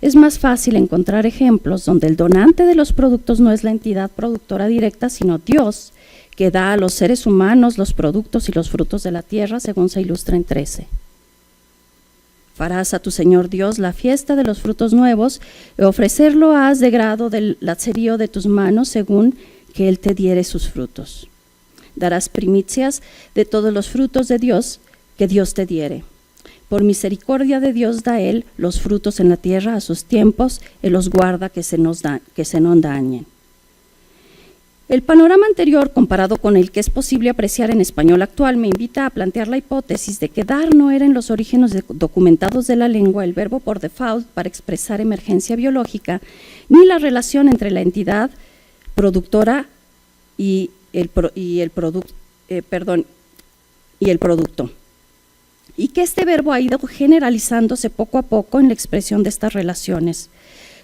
Es más fácil encontrar ejemplos donde el donante de los productos no es la entidad productora directa, sino Dios, que da a los seres humanos los productos y los frutos de la tierra, según se ilustra en 13. Farás a tu Señor Dios la fiesta de los frutos nuevos, y ofrecerlo has de grado del lacerío de tus manos, según que Él te diere sus frutos. Darás primicias de todos los frutos de Dios que Dios te diere. Por misericordia de Dios da Él los frutos en la tierra a sus tiempos, y los guarda que se no dañen. El panorama anterior, comparado con el que es posible apreciar en español actual, me invita a plantear la hipótesis de que dar no era en los orígenes documentados de la lengua el verbo por default para expresar emergencia biológica, ni la relación entre la entidad productora y el producto, y que este verbo ha ido generalizándose poco a poco en la expresión de estas relaciones.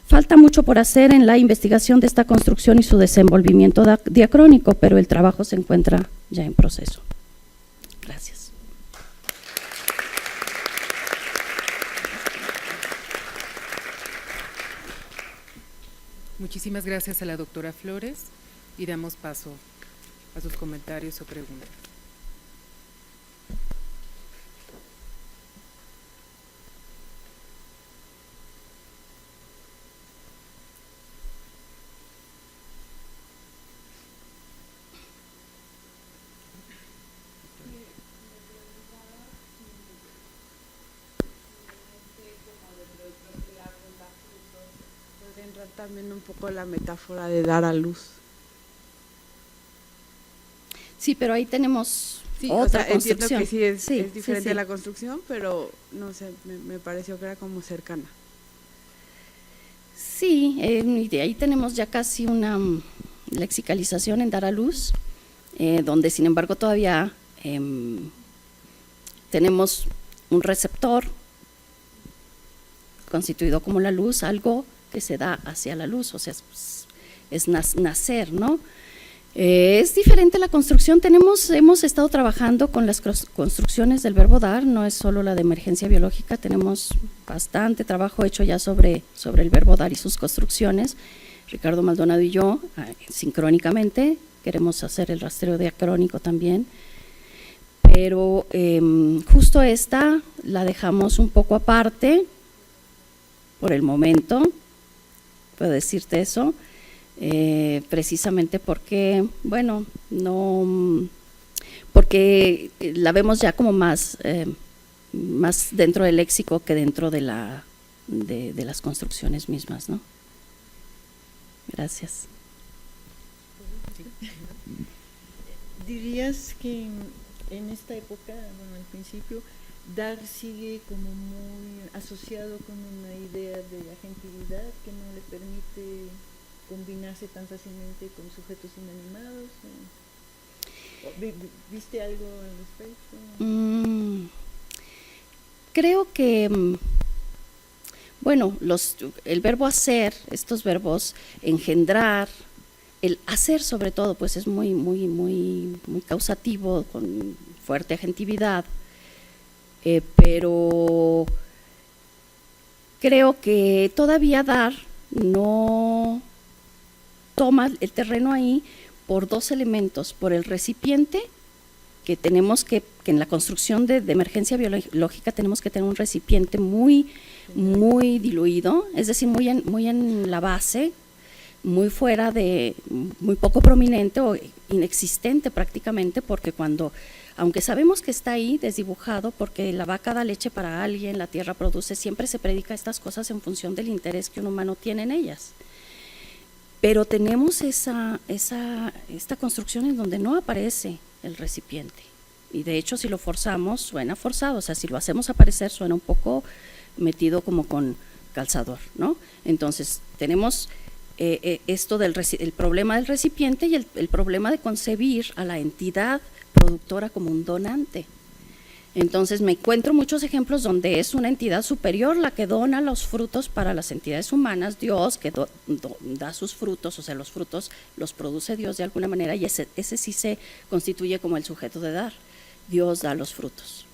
Falta mucho por hacer en la investigación de esta construcción y su desenvolvimiento diacrónico, pero el trabajo se encuentra ya en proceso. Gracias. Muchísimas gracias a la doctora Flores y damos paso a sus comentarios o preguntas. También un poco la metáfora de dar a luz. Sí, pero ahí tenemos otra construcción. Entiendo que sí es diferente sí. la construcción, pero no sé, me pareció que era como cercana. Sí, y de ahí tenemos ya casi una lexicalización en dar a luz, donde sin embargo todavía tenemos un receptor constituido como la luz, algo que se da hacia la luz, o sea, es nacer, ¿no? Es diferente la construcción. Hemos estado trabajando con las construcciones del verbo dar, no es solo la de emergencia biológica, tenemos bastante trabajo hecho ya sobre el verbo dar y sus construcciones. Ricardo Maldonado y yo, sincrónicamente, queremos hacer el rastreo diacrónico también, pero justo esta la dejamos un poco aparte por el momento, puedo decirte eso, precisamente porque, bueno, no, porque la vemos ya como más dentro del léxico que dentro de las construcciones mismas, ¿no? Gracias. ¿Dirías que en esta época, bueno, al principio, dar sigue como muy asociado con una idea de agentividad que no le permite combinarse tan fácilmente con sujetos inanimados? ¿Viste algo al respecto? Creo que, bueno, el verbo hacer, estos verbos engendrar, el hacer sobre todo, pues es muy causativo, con fuerte agentividad, pero creo que todavía dar no toma el terreno ahí por dos elementos, por el recipiente, que tenemos que en la construcción de emergencia biológica tenemos que tener un recipiente muy diluido, es decir, muy en la base, muy poco prominente o inexistente prácticamente, porque aunque sabemos que está ahí desdibujado, porque la vaca da leche para alguien, la tierra produce, siempre se predica estas cosas en función del interés que un humano tiene en ellas. Pero tenemos esta construcción en donde no aparece el recipiente. Y de hecho, si lo forzamos, suena forzado. O sea, si lo hacemos aparecer, suena un poco metido como con calzador, ¿no? Entonces, tenemos esto el problema del recipiente y el problema de concebir a la entidad productora como un donante. Entonces me encuentro muchos ejemplos donde es una entidad superior la que dona los frutos para las entidades humanas, Dios que da sus frutos, o sea, los frutos los produce Dios de alguna manera, y ese sí se constituye como el sujeto de dar. Dios da los frutos,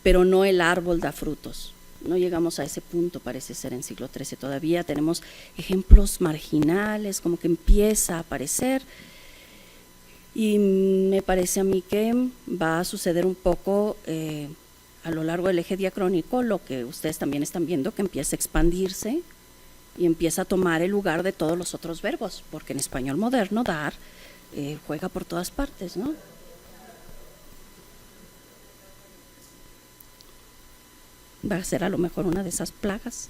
pero no el árbol da frutos. No llegamos a ese punto, parece ser, en siglo XIII. Todavía tenemos ejemplos marginales, como que empieza a aparecer. Y me parece a mí que va a suceder un poco a lo largo del eje diacrónico, lo que ustedes también están viendo, que empieza a expandirse y empieza a tomar el lugar de todos los otros verbos, porque en español moderno dar juega por todas partes, ¿no? Va a ser a lo mejor una de esas plagas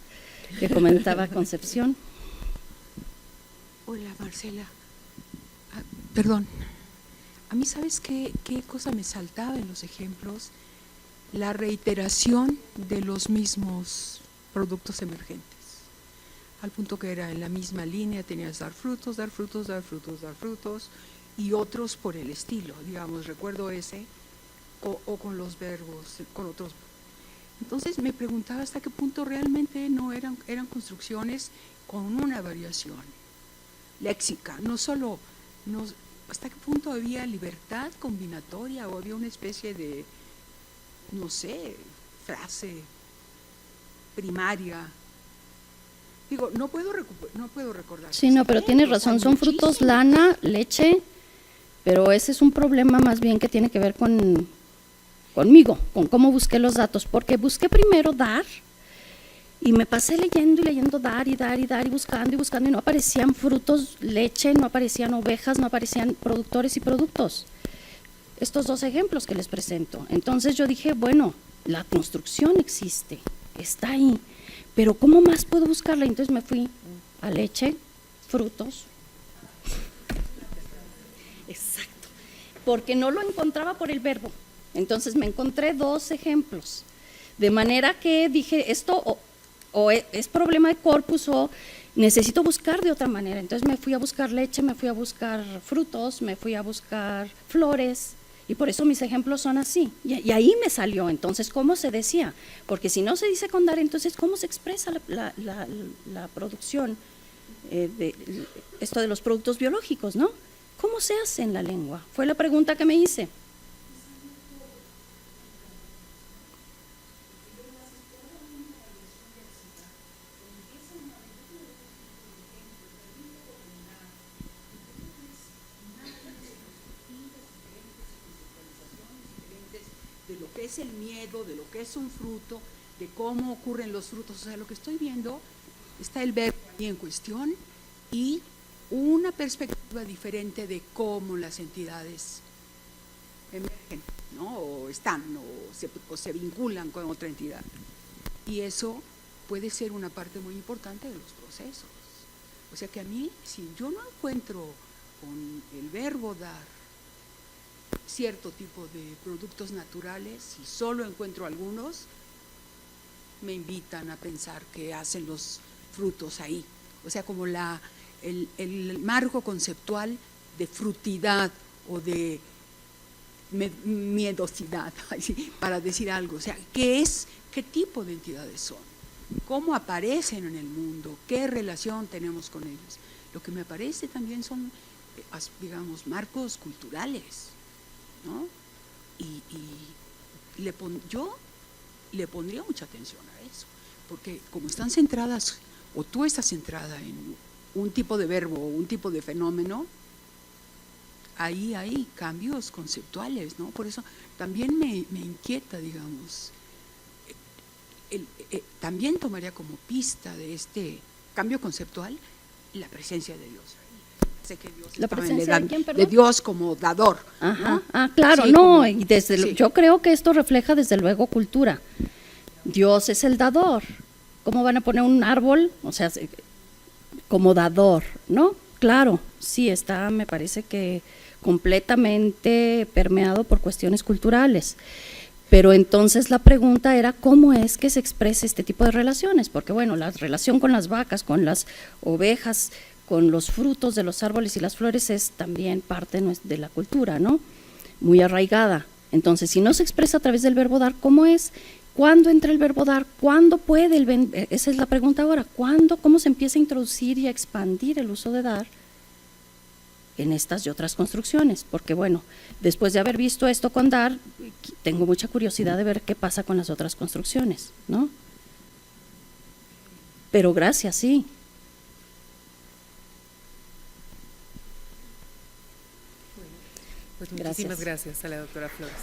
que comentaba Concepción. Hola, Marcela. Perdón. A mí, ¿sabes qué cosa me saltaba en los ejemplos? La reiteración de los mismos productos emergentes. Al punto que era en la misma línea, tenías dar frutos, dar frutos, dar frutos, dar frutos, y otros por el estilo, digamos, recuerdo ese, o con los verbos, con otros. Entonces me preguntaba hasta qué punto realmente no eran construcciones con una variación léxica, no solo, hasta qué punto había libertad combinatoria o había una especie de, no sé, frase primaria. Digo, no puedo recordar. Sí, no, pero tienes razón, son frutos, lana, leche, pero ese es un problema más bien que tiene que ver conmigo, con cómo busqué los datos, porque busqué primero dar y me pasé leyendo y leyendo dar y buscando y no aparecían frutos, leche, no aparecían ovejas, no aparecían productores y productos. Estos dos ejemplos que les presento. Entonces yo dije, bueno, la construcción existe, está ahí, pero ¿cómo más puedo buscarla? Entonces me fui a leche, frutos. Exacto, porque no lo encontraba por el verbo. Entonces me encontré dos ejemplos, de manera que dije, esto o es problema de corpus o necesito buscar de otra manera. Entonces me fui a buscar leche, me fui a buscar frutos, me fui a buscar flores, y por eso mis ejemplos son así. Y ahí me salió, entonces, ¿cómo se decía? Porque si no se dice con dar, entonces, ¿cómo se expresa la producción? Esto de los productos biológicos, ¿no? ¿Cómo se hace en la lengua? Fue la pregunta que me hice. De lo que es es el miedo, de lo que es un fruto, de cómo ocurren los frutos. O sea, lo que estoy viendo, está el verbo ahí en cuestión y una perspectiva diferente de cómo las entidades emergen, ¿no? O están, o se vinculan con otra entidad. Y eso puede ser una parte muy importante de los procesos. O sea que a mí, si yo no encuentro con el verbo dar cierto tipo de productos naturales y solo encuentro algunos, me invitan a pensar que hacen los frutos ahí. O sea, como el marco conceptual de frutidad o de miedosidad, para decir algo. O sea, ¿qué tipo de entidades son? ¿Cómo aparecen en el mundo? ¿Qué relación tenemos con ellos? Lo que me parece también son, digamos, marcos culturales, ¿no? Yo le pondría mucha atención a eso, porque como están centradas, o tú estás centrada en un tipo de verbo o un tipo de fenómeno, ahí hay cambios conceptuales, ¿no? Por eso también me inquieta, digamos, también tomaría como pista de este cambio conceptual la presencia de Dios. Sé que Dios ¿La presencia de quién, perdón? De Dios como dador. Ajá, ¿no? Claro, Sí, no, como, y sí. yo creo que esto refleja desde luego cultura. Dios es el dador. ¿Cómo van a poner un árbol? O sea, como dador, ¿no? Claro, sí, está, me parece que completamente permeado por cuestiones culturales. Pero entonces la pregunta era cómo es que se expresa este tipo de relaciones, porque bueno, la relación con las vacas, con las ovejas, con los frutos de los árboles y las flores es también parte de la cultura, ¿no? Muy arraigada. Entonces, si no se expresa a través del verbo dar, ¿cómo es? ¿Cuándo entra el verbo dar? ¿Cuándo puede esa es la pregunta ahora, ¿cuándo, cómo se empieza a introducir y a expandir el uso de dar en estas y otras construcciones? Porque bueno, después de haber visto esto con dar, tengo mucha curiosidad de ver qué pasa con las otras construcciones, ¿no? Pero gracias, sí. Pues muchísimas gracias a la doctora Flores.